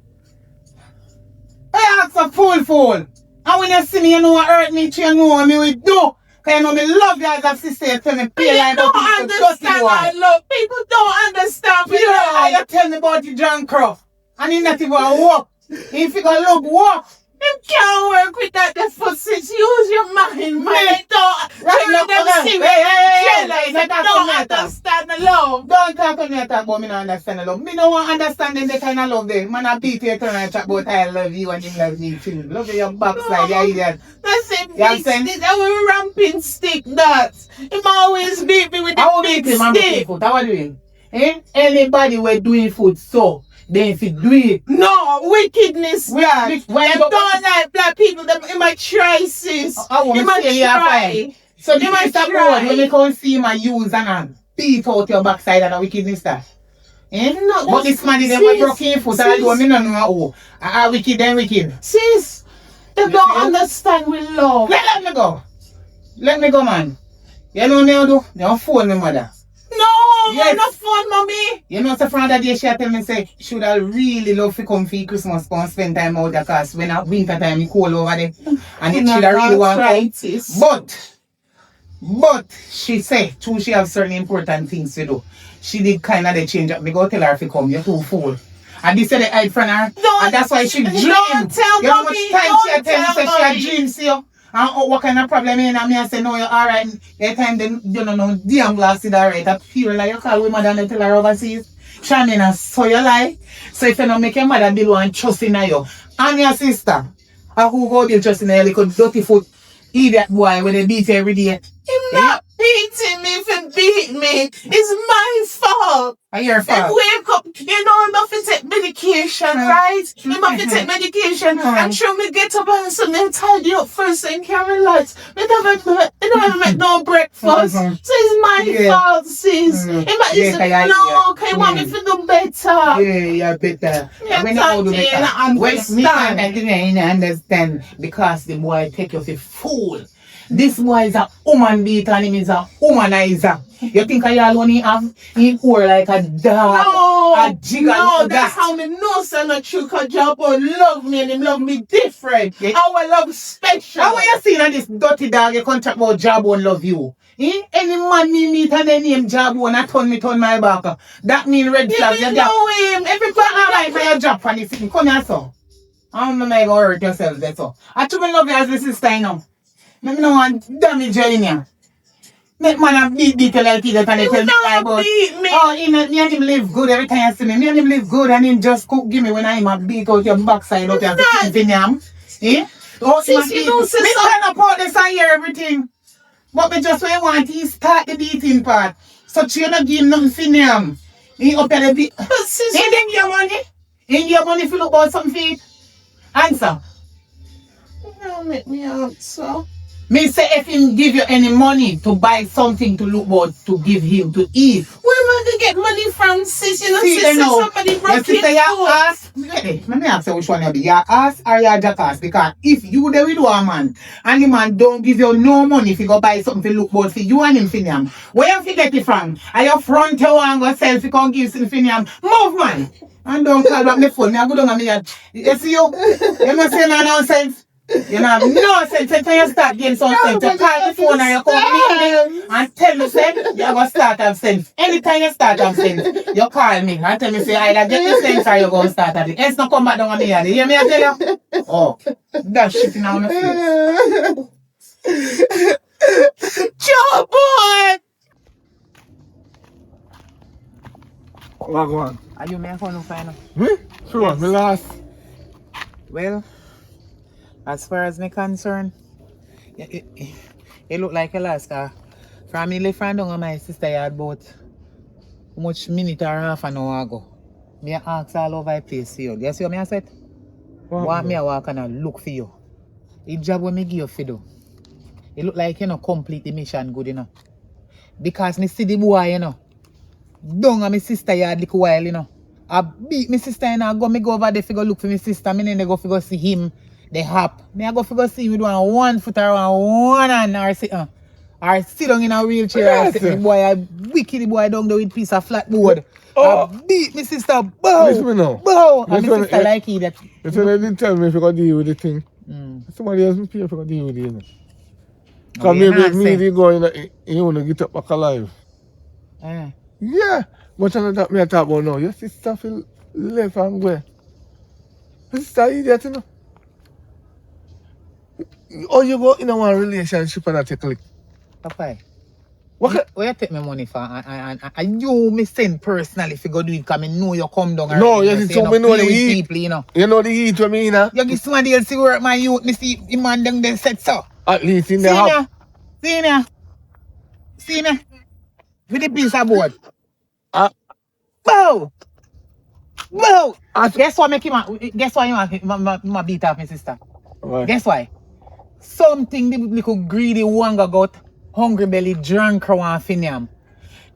D: I ask a fool. And when you see me, you know what hurt me, you know what me will do. Cause you know me love you as a sister, you tell me pay like
B: don't understand I love. People don't understand me.
D: You tell me about the John Croft. And he not even walk. If you gonna look walk.
B: You can't work with that deficit. Use your mind, man. They don't understand the love.
D: Don't talk to me about me not understand the love. Me no want understanding the kind of love there. Man I beat you turn and chat about I love you and him love you too. Love your backside, you idiot.
B: That's it. This our ramping stick that. Him always beat me with the big stick.
D: How are you doing? Eh? Anybody were doing food so then if you do it.
B: No, wickedness.
D: Yeah.
B: Them don't like black people. Them in my crisis.
D: In my try. So the Mr. Broad, when you come see my use and beat out your backside and a wickedness that. Eh? No, but this man is never broken foot and I do me no know how. Wicked then wicked.
B: Sis, they don't understand we love.
D: Let me go. Let me go, man. You know what I do? You don't phone me, mother.
B: No, yes. Not fun, mommy.
D: You know, so from that day she tell me say should I really love to come for Christmas and spend time out there cause when at winter time it's cold over there and it should I really want to. But she say too she have certain important things to do. She did kind of change up. Me go tell her if you come, you're too full. And this said they hide from her. And that's why she dream.
B: Don't tell
D: you know
B: mommy.
D: How much time she tell me say she had dreams you. And what kind of problem you and me I say no you're alright. That time then you don't know damn glass is alright. I feel like you call with mother and tell her overseas. Shamina, so you lie. So if you don't make your mother build one trust in you. And your sister. And who go build trust in you little dirty foot idiot boy when they beat you every day.
B: He's not beating me for beat me. It's my fault.
D: It's your
B: Then
D: fault.
B: wake up, you know, I'm off to take medication, right? I'm off to take medication. And sure me get up and something tidy up first and carry lights. I don't make no breakfast. So it's my fault, sis. No, can you want me to do better?
D: Yeah, better.
B: Yeah,
D: When you do
B: Tati,
D: better.
B: I
D: When me
B: understand.
D: understand because the boy take you for fool. This boy is a woman beater and him is a womanizer. You think I alone have he poor like a dog?
B: No,
D: a jigger
B: no,
D: like
B: that's
D: that.
B: how me know son of Chuka Jabo love me and him love me different.
D: Yeah.
B: Our love special.
D: How you seen on this dirty dog you contract about Jabo and love you? Any man me meet and they name Jabo and I turn my back. That mean red flags.
B: You
D: You
B: know him. Everybody
D: like for your job for this thing. Come here, so. I'm not going to hurt yourself, that's all. I truly love you as my sister, you know. Let me know want damage you in here. Make man have beat you like that and they tell me like about.
B: beat me.
D: Oh, me and him live good every time you see me. Me and him live good and him just cook give me when I'm a beat out your backside out your vinyam. Eh? Oh,
B: Sis, you know, sis,
D: me trying to put this and hear everything. But me just when you want he start the beating part. So you not give him nothing vinyam. He up there the beat.
B: Sis,
D: He didn't give you money. He give you money if you look about some feet. Answer.
B: don't make me answer.
D: Me say if him give you any money to buy something to look about to give him to eat.
B: Where am I gonna get money from, sis? You know,
D: See,
B: sis,
D: they know.
B: somebody
D: Your
B: broke
D: sister,
B: it.
D: your ass. Let me ask you which one you be. Your ass or your jackass? Because if you there with a man and the man don't give you no money if you go buy something to look about for you and him finiam. Where you get it from? Are you front you and go sell if you can't give him finiam? Move man. And don't call back my phone. Me I go down on me. You see you? You not say no nonsense. You know, no sense until you start getting some sense. You call the phone and you come me and tell me, say, you're going to start have sense. Anytime you start have sense, you call me and tell me, say, either get the sense or you're going to start at it. It's not come back down on me. You hear me, I tell you? Oh, that shit in our face.
B: Joe boy!
E: What go on?
D: Are you my phone final?
E: Me? Sure, me last.
D: Well, as far as me concerned, it look like a last car. From me left and down on my sister yard about how much minute or half an hour ago. Me ask all over the place for you. You see what I said? Want me a walk and a look for you. The job when me give you for do. It look like you know complete the mission good enough. Because me see the boy, you know. Down on my sister yard little while, you know. I beat my sister and I go over there to go look for my sister. Me then go go see him. The hop. Me I go go see him with one foot or one hand or sit down in a wheelchair.
E: Yes.
D: Or sit the boy, I wicked the boy down there with piece of flat board.
E: Oh.
D: I beat my sister. Bow.
E: Listen me now.
D: Bow. And my
E: Listen,
D: sister like it that.
E: You said they didn't tell me if you could deal with the thing. Somebody else me pay if you could deal with it. You know. Because
D: Okay,
E: maybe
D: nah,
E: me
D: say.
E: they go in you want to get up back alive.
D: Eh.
E: Yeah. But I that me I talk about now. Your sister feel left and go. Your sister idiot, you know. Or you go in a one relationship and I take a lick.
D: Papa.
E: What?
D: Where you take my money for? And you me send personally if you go do it because I know you come down.
E: No,
D: already,
E: yes,
D: you
E: it's
D: say you
E: so me know
D: play
E: the
D: with
E: heat.
D: people, you know.
E: You know the heat for me, you know?
D: You give somebody else to work my youth, me see the man them they said so.
E: At least in the house.
D: See me? With the piece of board.
E: Ah.
D: Bow! Bow!
E: Ah.
D: Guess what guess why you want my beat up my sister?
E: Why?
D: Guess why? Something the little greedy wanga got hungry belly drunk want finiam.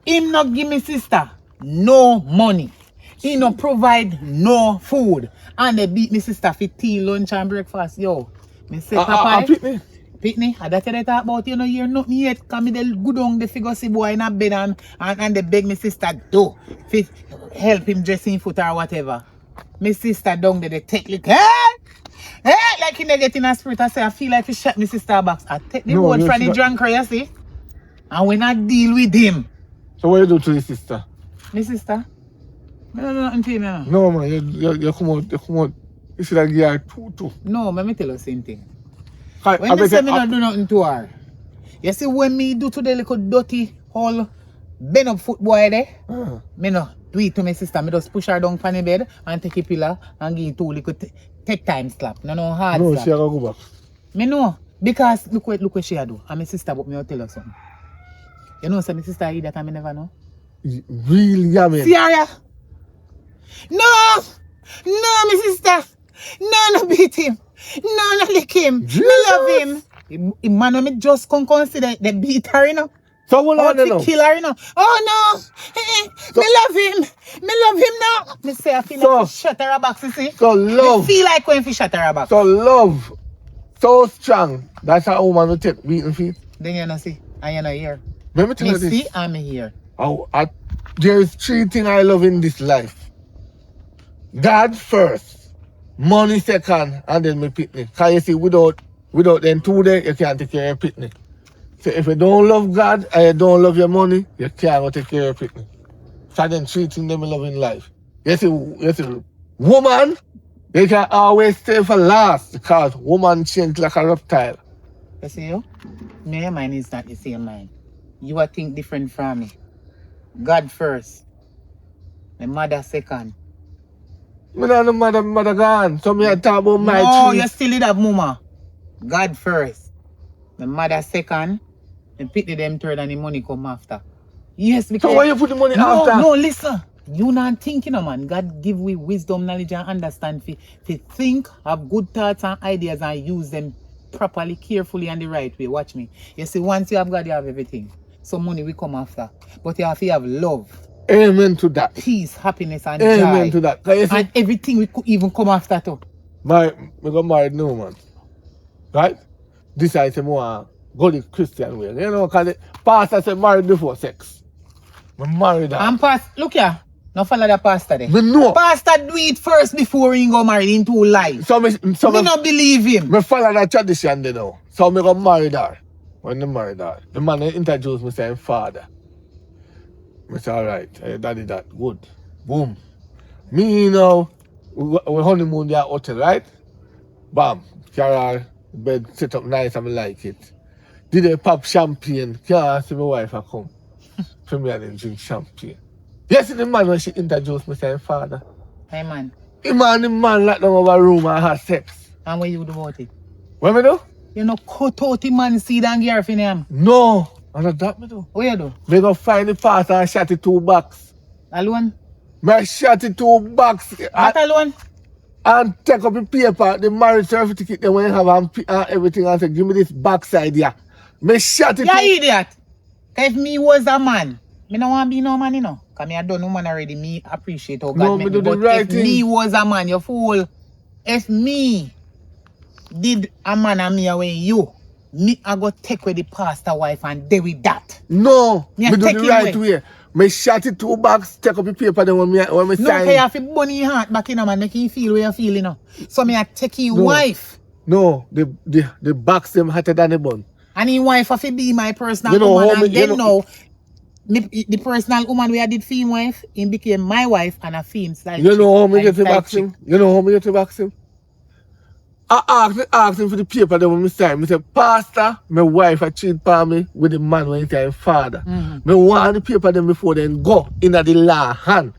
D: Him not give me sister no money. He not provide no food. And they beat me sister for tea, lunch and breakfast. Yo. Me say papa. Pitney, I that they talk about you know you're nothing yet. Cause me they good on the figure see boy in a bed and they beg me sister do fit help him dressing foot or whatever. My sister down there they take like like he get in a spirit. I say I feel like he shot my sister box. I take the word from the drunk you see. And when I deal with him.
E: So what you do to your sister?
D: My sister? I don't know nothing to you now.
E: No man, you come out. You should have given her two.
D: No, let me tell you the same thing.
E: I
D: When they say me not do nothing to her, you see when me do to the little dirty whole bend up foot boy there, me no do it to my sister. Me just push her down from the bed and take a pillar and give two little take time slap. No hard
E: No,
D: slap.
E: she go back.
D: Me know. Because look what she a do. And my sister but me will tell you something. You know, so my sister eat that and I never know.
E: Really, yeah, man.
D: Sierra! No! No, my sister! No beat him! No lick him!
E: Jesus.
D: Me love him! Man, when me just consider the beat her, you know.
E: So what
D: Or
E: I know?
D: to kill her, you know. Oh no! Me love him! Me love him now! Me say I feel like shut her box, you see?
E: So
D: Me
E: love.
D: feel like when we shut her box.
E: So love. So strong. That's how a woman will take beating feet.
D: Then you know see, and you know here.
E: Let me tell
D: Me
E: you this.
D: see and me here.
E: There is 3 things I love in this life. God first, money second, and then me pitney. Cause you see, without them 2 days, you can't take care of your pitney. So if you don't love God and you don't love your money, you can't go take care of your pitney. So then 3 things them I love in life. You see, woman, they can always stay for last because woman change like a reptile.
D: You see you? Me and mine is not the same mind. You are think different from me. God first. My mother second.
E: Me not no mother gone. So me I talk about my
D: No,
E: 3.
D: you still in that mama. God first. My mother second. And pick them third and the money come after. Yes, because...
E: So why you put the money
D: No,
E: after?
D: no, listen. You not thinking, man. God give we wisdom, knowledge, and understand to think, have good thoughts and ideas and use them properly, carefully, and the right way. Watch me. You see, once you have God, you have everything. So money will come after. But you have to have love,
E: Amen to that.
D: peace, happiness, and
E: Amen
D: joy.
E: to that. 'Cause you see,
D: And everything will even come after too.
E: me got married now, man. Right? This I say more go the Christian way. You know, because the pastor said married before sex. Me married her.
D: And look here. Now follow the pastor there.
E: Me know.
D: Pastor do it first before he go married into life.
E: So me
D: not believe him.
E: me follow that tradition there now. So me got married her. When I married her, the man introduced me saying father. I say alright, daddy that good. Boom. Me you know, we honeymoon there at hotel, right? Bam. Carol, bed set up nice and I like it. Did they pop champagne? Carol see my wife a come. For me I didn't drink champagne. Yes, the man when she introduced me saying father.
D: Hey man.
E: The man locked down our room and had sex.
D: And what you do about it?
E: What me do?
D: You know, cut out the man seed and gear for him.
E: No. And that me do.
D: What you do?
E: Me go find the pastor and shot it 2 box.
D: Alone?
E: Me shot it 2 box
D: Not alone?
E: and take up the paper, the marriage certificate, then when you have and everything and say, give me this backside here. Me shot it.
D: You idiot. If me was a man, me don't want to be no man, you know. Because me I done no man already. Me appreciate how God
E: No,
D: make
E: me do the
D: But
E: right
D: if
E: thing.
D: me was a man, you fool. If me did a man and me away you, me I go take with the pastor wife and deal with that.
E: No,
D: Me
E: me do
D: take
E: the
D: it
E: right
D: away.
E: way. Me shot it 2 box, take up the paper, then when me
D: No,
E: sign.
D: you have to burn your heart back in, man. Make you feel where you feel, you know. So me I take your
E: No.
D: wife.
E: No, the box them hotter than the bun.
D: And his wife have to be my personal
E: You know
D: woman.
E: how
D: And
E: me- you
D: then
E: know-
D: now, the personal woman where I did film wife, he became my wife and a film style.
E: You know how me
D: chick,
E: get to
D: style
E: box
D: chick.
E: him? You know how me get to box him? I asked him for the paper then when me sign. Me say, Pastor, my wife a cheat on me with the man when he say father. Me want the paper then before then go in the law hand.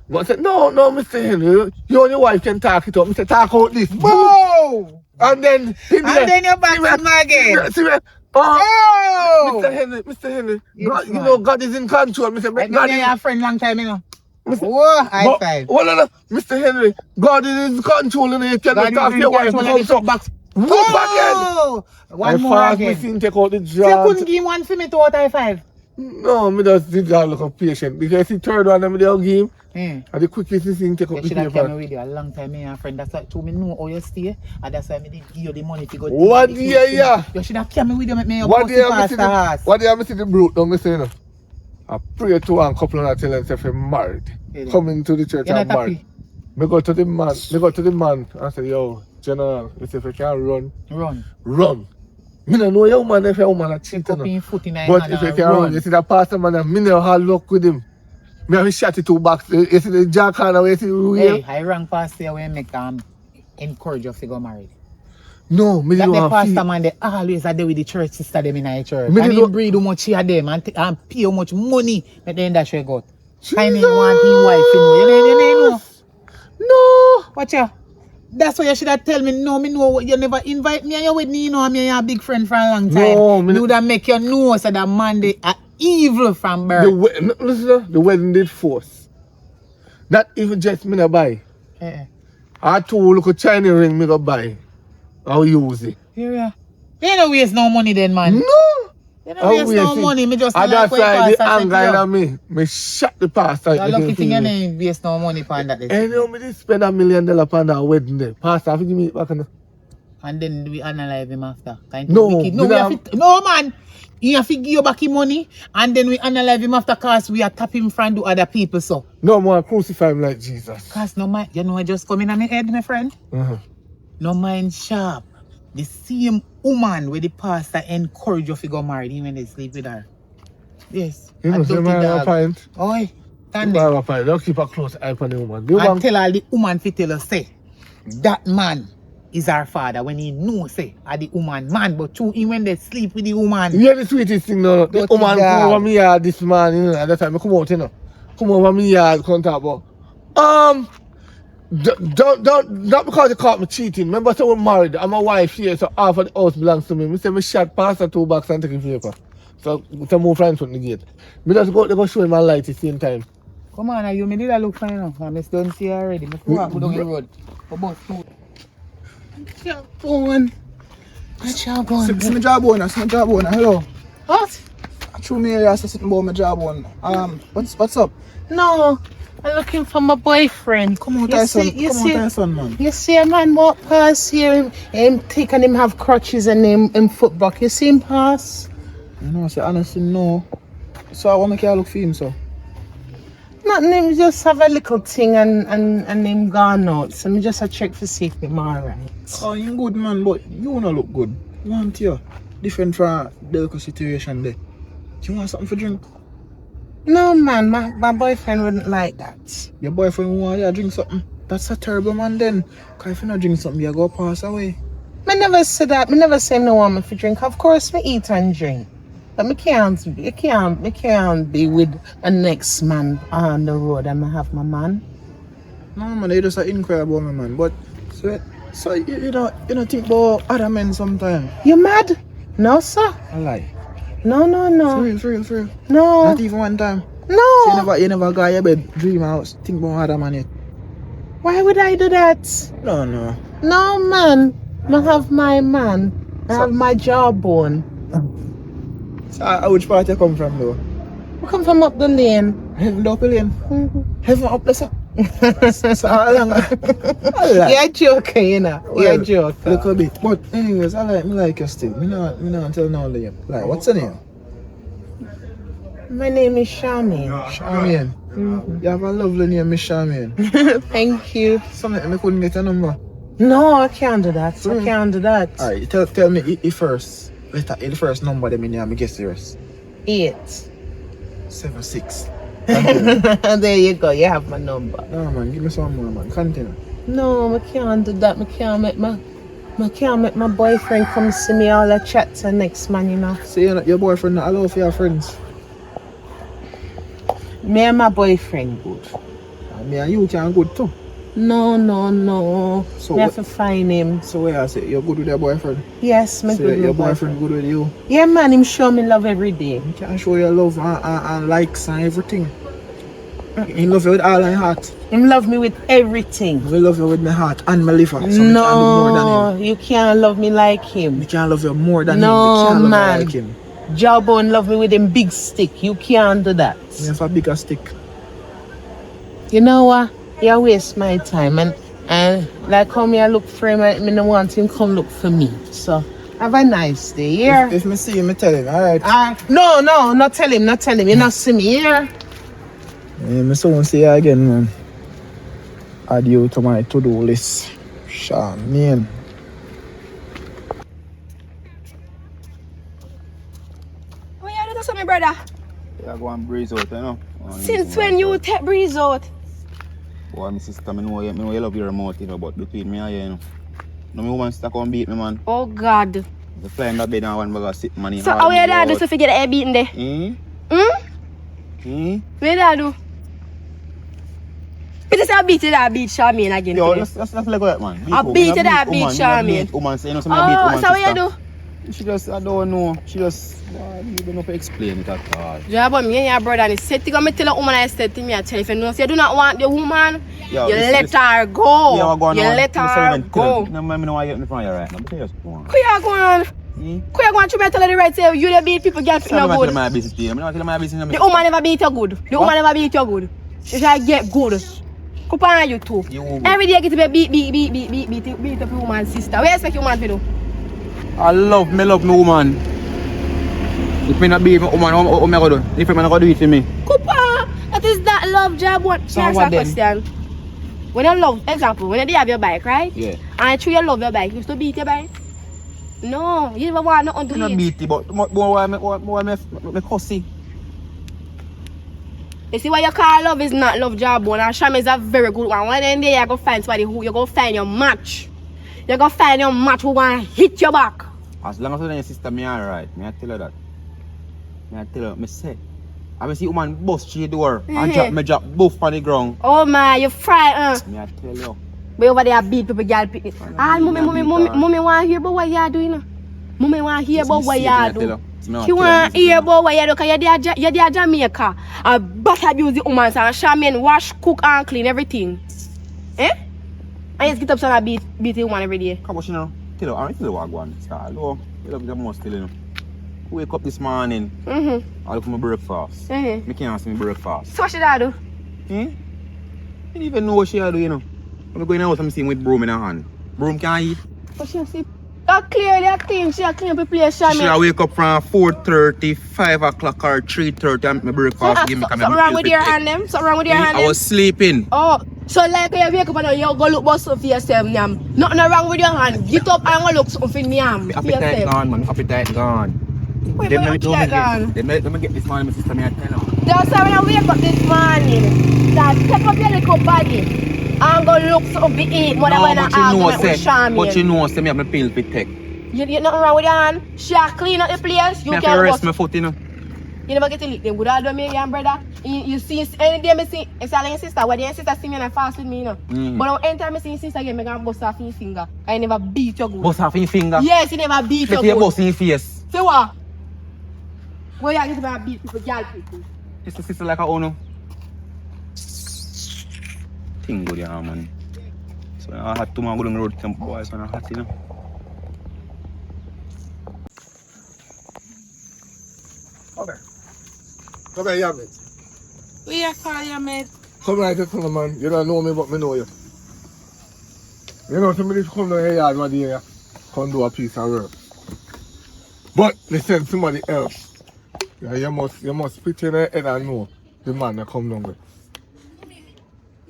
E: But I said, no, Mr. Henry, you and your wife can talk it up. Me say, talk out this.
D: Whoa!
E: And then
D: And then you're back to my again.
E: See me?
D: Oh!
E: Mr. Henry,
D: Yes,
E: God, you
D: man.
E: know God is in control. Me say,
D: Like
E: God
D: me
E: is
D: and your friend long time, you know.
E: Mr.
D: Whoa, high
E: But-
D: five.
E: hold on, Mr. Henry, God is in control and you cannot
D: God
E: talk
D: is
E: to
D: in
E: your wife
D: control
E: because
D: of
E: so
D: the box.
E: whoop again.
D: Oh! One
E: I
D: more
E: fast me
D: again.
E: seen take out the
D: So you couldn't
E: jar.
D: give him one for me to out high five?
E: No, me just did that look of patient because the third one them they'll give
D: Hmm.
E: and the quickest thing take
D: You
E: out the
D: should have come
E: paper.
D: with you a long time, me and a friend. That's why to me know how you stay, and that's why I did give you the money to go.
E: What
D: to the
E: year, yeah?
D: You should have come with you, make me your
E: What
D: pussy
E: do you have
D: past
E: to
D: the
E: see
D: house.
E: the what do you have to see the brute don't me say no? I pray to one couple and I tell them if I'm married.
D: Yeah.
E: Coming to the church
D: You're
E: and
D: not
E: married.
D: happy?
E: Me go to the man and say, yo, General, if you can run.
D: Run.
E: Me no know your man if your man a cheat
D: Pick up
E: no.
D: your foot in your
E: But
D: hand
E: if you
D: and
E: can run,
D: run.
E: you see that pastor man, me never had luck with him. Me have shot it 2 box. You see the jack corner where you see the wheel?
D: Hey, I rang past there when make encourage you to go married.
E: No, me
D: That
E: don't
D: the
E: have
D: pastor
E: feel.
D: man, they always are there with the church sister them in the church.
E: Me
D: And
E: don't-
D: he breed how much he had them and pay how much money at the end of the got. Kind of want his wife, you know. You know.
E: No.
D: Watch ya. That's why you should have tell me, no, me know you never invite me and you with me, you know, I'm your big friend for a long time.
E: No, me
D: you would have make you know so that man, evil from birth.
E: Listen, the wedding did force. That even just me no buy.
D: Eh.
E: I told look a Chinese ring me go buy. I'll use it.
D: Yeah. You don't waste no money then, man.
E: No!
D: You don't waste no money. Me just
E: I
D: like
E: just
D: where
E: like the
D: pastor
E: anger
D: set you
E: in me. Me shut the pastor.
D: up. Lucky thing you didn't waste no money on that.
E: And you know me did spend $1 million on that wedding day. Pastor, I think you meet back on the...
D: And then we analyze him after. Kind
E: No,
D: wicked. No,
E: we don't-
D: no, man. You have to give you back his money and then we analyze him after cause we are tapping him from do other people so.
E: No more crucify him like Jesus.
D: Cause no mind, you know I just come in on my head, my friend. No mind sharp. The same woman where the pastor encourage you to go married even when they sleep with her. Yes.
E: You know,
D: a
E: say
D: dirty
E: man have a
D: dog.
E: pint.
D: Oi, stand
E: Man
D: there.
E: have a pint. Don't keep a close eye on the woman. You
D: And
E: want...
D: tell all the woman to tell us say that man is our father when he know say are the woman man but true him when they sleep with the woman.
E: You hear the sweetest thing now? The
D: Dirty
E: woman
D: dog.
E: come over me yard this man, you know, at that time I come out, you know. Come over me yard, come talk about. Not because you caught me cheating. Remember, so we're married. I'm a wife here, so half of the house belongs to me. Me say me shot past the 2 box and take a paper. So to move friends from the gate. Me just go show him my light at the same time.
D: Come on, you me did I look fine now. I don't see her already. Me walk down the road. About 2.
B: Jawbone. My jawbone.
A: See my jawbone, see my jawbone. Hello.
B: What?
A: True me, I sitting about my jawbone. What's up?
B: No, I'm looking for my boyfriend.
A: Come on,
B: You
A: Tyson.
B: see- you
A: Come on,
B: see-
A: Tyson, man.
B: You see a man walk past here, him thick and him have crutches and him foot back. You see him pass?
A: You know, I say honestly, no. So I want to make you look for him, so.
B: Nothing, him just have a little thing and him gone out. So me just a check for see if him alright.
A: Oh, you good, man, but you don't look good. You want you different from the local situation there. Do you want something for drink?
B: No man, my boyfriend wouldn't like that.
A: Your boyfriend want you to drink something? That's a terrible man then. Because if you not drink something, you go pass away.
B: Me never said that. Me never say no want me for drink. Of course me eat and drink. But me can't be with a next man on the road and me have my man.
A: No, man, you just inquire about me, man. But, so you don't think about other men sometimes?
B: You mad? No sir.
A: I lie.
B: No.
A: For real.
B: No.
A: Not even one time.
B: No.
A: So you never got your bed, dream out, think about other man yet.
B: Why would I do that?
A: No.
B: No, man. I have my man. I have my jawbone.
A: So which part you come from though?
B: I come from up the lane.
A: Heaven up the lane.
B: Mhm.
A: Heaven up the sir. So how long? I like.
B: You're joking, you know. You're joking.
A: Look a bit. But anyways, me like you still. Me not tell no name. Like, what's your name?
B: My name is Charmaine.
A: Charmaine. You have a lovely name, Miss Charmaine.
B: Thank you.
A: Something I couldn't get a number.
B: No, I can't do that. I can't do that.
A: Alright, tell me the first letter, the first number them in here, me guess the rest.
B: 8.
A: 76.
B: There you go. You have my number.
A: No man, give me some more man. Continue.
B: No, I can't do that. I can't make my boyfriend come see me all a chat to next man, you know.
A: So your boyfriend not allow for your friends.
B: Me and my boyfriend good.
A: And me and you can good too.
B: No.
A: So
B: me have
A: what-
B: to find him.
A: So where I say you're good with your boyfriend.
B: Yes, me
A: So
B: good with
A: your
B: my
A: boyfriend good with you.
B: Yeah, man, him show me love every day.
A: He can show your love and likes and everything. He love you with all my heart.
B: Him love me with everything.
A: He love you with my heart and my liver. So me can do more than
B: No,
A: him.
B: you can't love me like him.
A: Me can love you more than
B: No,
A: him. Me can
B: man.
A: love you like him.
B: Jawbone love me with him big stick. You can't do that.
A: Me have a bigger stick.
B: You know what? You waste my time and like how me I look for him, I don't want him come look for me. So have a nice day, yeah?
A: If me see him, me tell him, alright.
B: No, not tell him. You not see me, yeah?
A: Yeah, me soon see you again, man. Add you to my to-do list. Charmaine.
C: Oh yeah, that's my brother.
A: Yeah, go and breeze out, you know.
C: Since when you take breeze out?
A: Boy, my sister, me know you love your mouth, you know, but between me and you, you know. No, me woman still come beat me, man.
C: Oh God.
A: The fly in the bed and one bag of sit money.
C: So how you dad do to forget that I beaten there? Where dad do? It is a beat it that beat Charmaine again.
A: Yo,
C: today.
A: let's let go of that, man.
C: I beat it, I beat Charmaine.
A: Woman, say, you know, some
C: Oh,
A: beat woman
C: so what you
A: sister.
C: do?
A: She just, I don't know. She just, you don't know how to explain it at all.
C: Yeah, but me and your brother, and he said, "Go me tell a woman I said to me, I tell you, if you know, if you do not want the woman,
A: Yo,
C: you
A: this-
C: let
A: this-
C: her go.
A: Yeah, what going
C: You
A: on?
C: let her go.
A: No, I know why you're in front of you right now. But just go on.
C: Who you going?
A: Hmm?
C: Who you going to me tell her the right say you the beat people get
A: I'm
C: no
A: not
C: good.
A: telling my business to you. I'm not telling my business.
C: The woman never beat you good. The woman never beat you good. She shall get good. Come on you too.
A: You will.
C: Every day get to be beat up your woman's sister. What you expect your man to do?
A: I love my woman. If me not be with my woman, what am I going to do? If I'm not going to do it for me.
C: Kupa, that is that love job. What?
A: So
C: Here's
A: what
C: a
A: then?
C: question. When you love, example, when you have your bike, right?
A: Yeah.
C: And through you love your bike, you still beat your bike? No, you never want nothing to
A: I'm not
C: it.
A: beat it, but more me cussy.
C: You see what you call love is not love job one. And Sham is a very good one. One day you go find somebody who you go find your match. You go find your match who want to hit your back.
A: As long as you're your sister, me alright. Me I tell her that. Me I tell her, me say. I see woman bust through the door and drop both on the ground.
C: Oh my, you frightened.
A: Me I tell you.
C: But over there beat people, girl pick it. Ah, mommy want to hear about what you doing. Mommy want to hear about what you do. She want to hear about what you do because you're there Jamaica. A bat abuse the woman and shaman wash, cook and clean everything. Eh? And you get up and beat the woman every day.
A: Come on, you know. Tell her, I tell her what I want. Start. Hello. You love the most still, you know. Wake up this morning. I look for my breakfast. Me can't see my breakfast.
C: So what should I do?
A: I don't even know what she do, you know. When I go in the house, I'm seeing with broom in her hand. Broom can't eat.
C: What she see? Clearly clean. She clean up the place,
A: She should wake up from 4:30, 5 o'clock or 3:30 and my breakfast. Give me
C: Something wrong with your hand them? Something wrong with your hand
A: I
C: them?
A: was sleeping.
C: Oh, so like when you wake up and you go look bust for yourself, nyam. Nothing wrong with your hand. Get up and go look something for nyam.
A: My
C: For
A: appetite
C: yourself.
A: gone, man. My appetite gone.
C: Wait,
A: Them
C: my
A: let me
C: appetite gone.
A: let me get this morning, my sister, me I tell her.
C: That's why when I wake up this morning, that take up your little body and go look something to eat. More than
A: No,
C: when I
A: but you know,
C: argue with Charmian.
A: but you know, say me have my pill to take.
C: You nothing wrong with your hand. She a clean up the place. You
A: Me have
C: can
A: to rest
C: bust.
A: my foot, you know.
C: You never get to lick them. Good all do me and brother. You see any day me see it's all your sister. When your sister see me and I fast with me, you know. But anytime I see your sister again, me gonna bust off your finger. I never beat your good.
A: Bust off in your finger.
C: Yes, you never beat your
A: Let your
C: good.
A: bust in your face.
C: So what? Where you get to beat people, girl people?
A: Sister like a owner. Thing good, yeah, man. So I had to go down the road camp boys when I had, you know.
E: Okay. Come here, yeah, mate.
B: We are call you, mate.
E: Come right here, son, man. You don't know me, but me know you. You know, somebody come down here, yard, one day, come do a piece of work. But they send somebody else. Yeah, you must put in your head and know the man that come down with.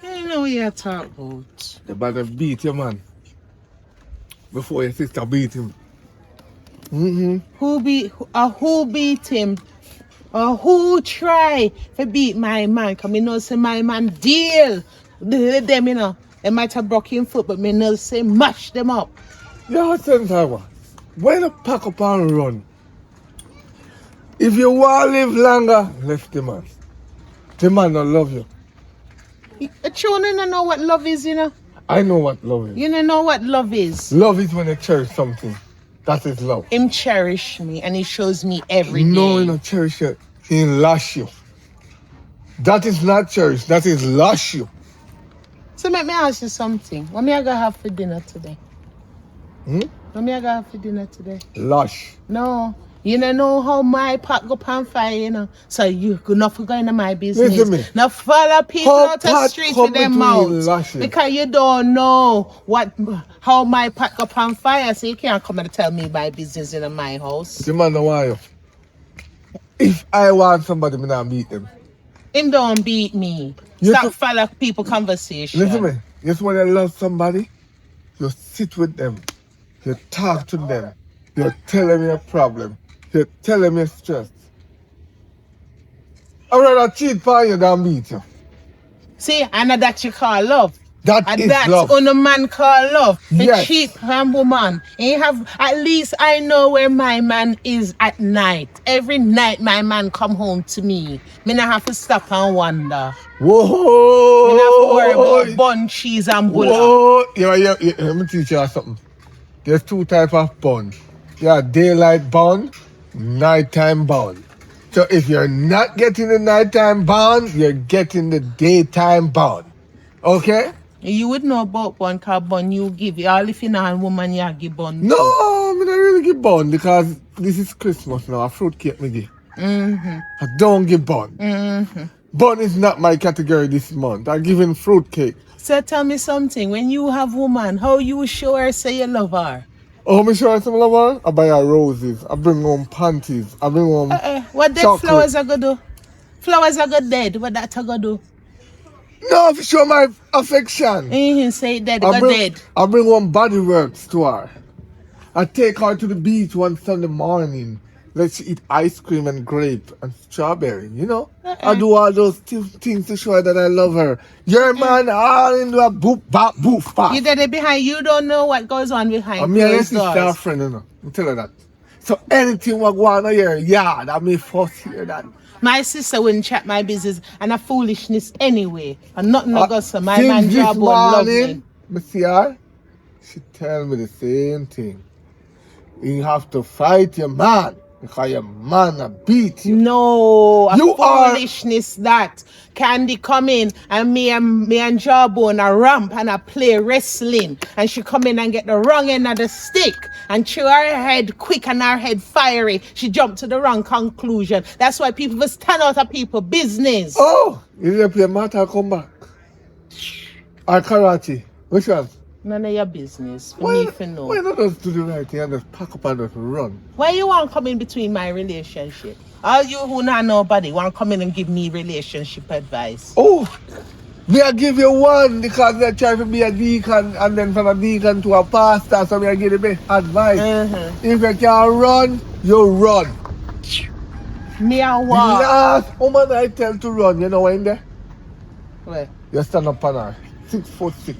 B: I know what you're talking about.
E: You better beat your man before your sister beat him.
B: Who beat him? Or who try to beat my man? Because me know say my man deal with them, you know. They might have broken foot, but me know say mash them up.
E: Yeah, Sentawa. Why not pack up and run? If you want to live longer, left the man. The man don't love you.
B: You don't know what love is, you know.
E: I know what love is.
B: You don't know what love is.
E: Love is when you cherish something. That is love.
B: Him cherish me and he shows me every day.
E: No, you don't cherish it. He lash you. That is not cherish. That is lash you.
B: So let me ask you something. What me I gonna have for dinner today? What me I gonna have for dinner today?
E: Lash.
B: No. You don't know how my pot go on fire, you know. So you could not go into my business.
E: Listen to me.
B: Now follow people
E: How
B: out the
E: pot
B: street
E: come
B: with their
E: between
B: mouth.
E: lashes?
B: Because you don't know how my pot go on fire. So you can't come and tell me my business in my house.
E: The man don't want you. If I want somebody, me not beat them.
B: Him don't beat me.
E: You
B: Stop
E: too-
B: follow people conversation.
E: Listen to me. Just when you love somebody, you sit with them. You talk to them. You tell them your problem. You tell them your stress. I'd rather cheat for you than beat you.
B: See, and that you call love.
E: That
B: And
E: is
B: that's
E: love.
B: on a man call love. The
E: Yes.
B: cheap and woman. And you have at least I know where my man is at night. Every night my man come home to me. Me not have to stop and wonder.
E: Whoa!
B: Me not have to worry about bun, cheese and bulla.
E: Whoa! Yeah, let me teach you something. There's two types of bun. You're daylight bound, nighttime bound. So if you're not getting the nighttime bound, you're getting the daytime bound. Okay?
B: You would know about bun, cause bun you give. All if you know a woman, you give bun.
E: No, I'm not really give bound because this is Christmas now. A fruit cake me give.
B: Mm-hmm.
E: I don't give bun.
B: Mm-hmm.
E: Bun is not my category this month. I'm giving fruit cake.
B: So tell me something. When you have woman, how you show her say you love her?
E: Oh, me sure some love her? I buy her roses. I bring home panties. I bring home
B: What dead
E: chocolate.
B: flowers are gonna do? Flowers are good dead. What that are gonna do?
E: No, to show my affection.
B: Mm-hmm. Say dead,
E: I
B: go dead.
E: bring one body works to her. I take her to the beach one Sunday morning. Let she eat ice cream and grape and strawberry, you know? I do all those things to show her that I love her. Your man all into a boop, bop, boof, bop.
B: You dead behind. You don't know what goes on behind
E: And me and your
B: closed
E: sister are
B: doors.
E: friend, you know. I tell her that. So anything what go on in your yard, I may first hear that.
B: My sister wouldn't chat my business and a foolishness anyway. And nothing no go so my
E: Since
B: man
E: this
B: job won't love me.
E: morning, me see her, she tell me the same thing. You have to fight your man because your man a beat you.
B: No, a
E: You are-
B: foolishness that Candy come in and me and Jawbone a ramp and a play wrestling and she come in and get the wrong end of the stick and chew her head quick and her head fiery. She jumped to the wrong conclusion. That's why people will stand out of people business.
E: Oh, you didn't play Mortal Kombat or karate? Which one?
B: None of your business for me to know.
E: Why not just do the right thing and just pack up and just run?
B: Why you want to come in between my relationship? All you who not nobody want to come in and give me relationship advice.
E: Oh, me I give you one because they try to be a deacon and then from a deacon to a pastor, so me I give you the best advice. If you can run, you run.
B: Me and
E: The
B: what?
E: last woman I tell to run, you know when there?
B: Where?
E: You stand up on her, 6'6".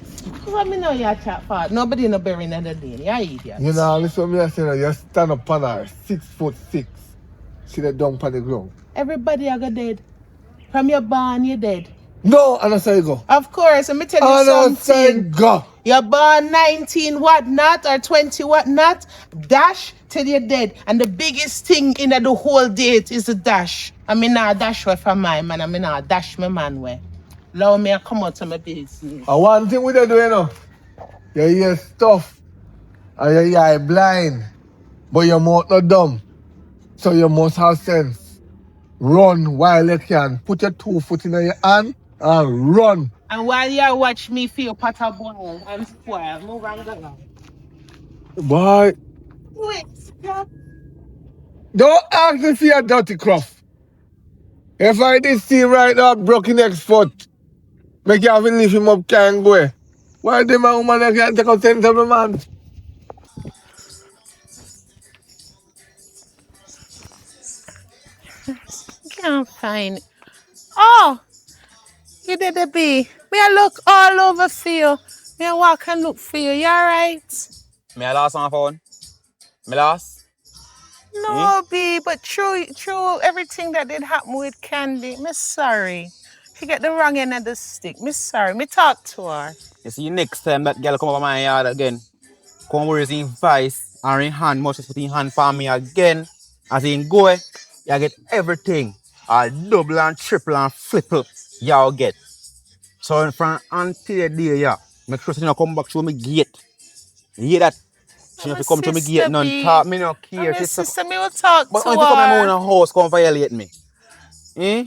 B: What me know you chat for? Nobody no bury in the lane. You idiot.
E: You know, listen to me I say, now, you stand up on her, 6'6". She dey down on the ground.
B: Everybody are go dead. From your born, you dead.
E: No, and I say you go.
B: Of course, let me tell you
E: And I say
B: something.
E: go.
B: You're born 19 what not or 20 what not, dash till you're dead. And the biggest thing in the whole date is the dash. I mean not dash away from my man, I mean not dash my man way. Allow me to come out to my business.
E: And one thing we dey do, you know, you hear stuff and your eye blind, but your mouth not dumb. So you must have sense. Run while you can. Put your 2 foot in your hand and run.
B: And while you watch me feel pot of boil and spoil, move and go.
E: Boy,
B: Wait, stop.
E: don't ask me for your dirty cruff. If I did see right now broken next foot, make you have to lift him up, can't go. Why them a woman that can't take out sense of a man?
B: Can't find. Oh, you did a bee. Me I look all over for you. Me I walk and look for you. You alright?
A: Me I lost my phone. Me lost.
B: No, B, but through everything that did happen with Candy, me sorry. She get the wrong end of the stick. Me sorry. Me talk to her.
A: You see, next time that girl come over my yard again, come with his vice or in hand, must put in hand for me again. As in go, you get everything. Double and triple and triple, y'all get. So from until the day, yeah, make sure you come back to me gate. You hear that? She have to come to me gate, none talk, me no care.
B: My sister, me will talk
A: But
B: to
A: when you come to my
B: her.
A: own house, come violate me. Eh?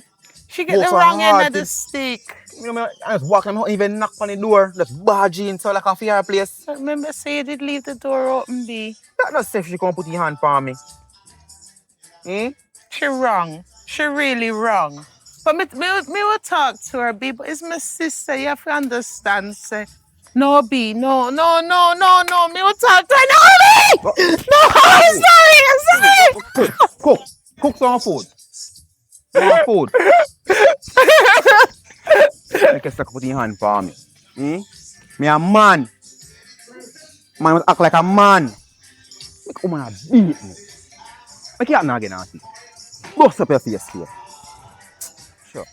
B: She get
A: Both
B: the
A: are
B: wrong end
A: hard
B: of the
A: to-
B: stick.
A: You know, I just walk them, even knock on the door, just barge in, so like a fireplace.
B: But remember, say you did leave the door open, B.
A: That not safe, she come put your hand for me. Eh?
B: She wrong. She really wrong. But me will talk to her, B. But it's my sister. You have to understand, say. No, B. No. Me will talk to her. No, B! No, I'm sorry.
A: Cook some food. Some food. Make a suck put your hand for me. Me a man. Man must act like a man. Make woman a beat me. Make you not get nasty. Bust up your face here. Sure.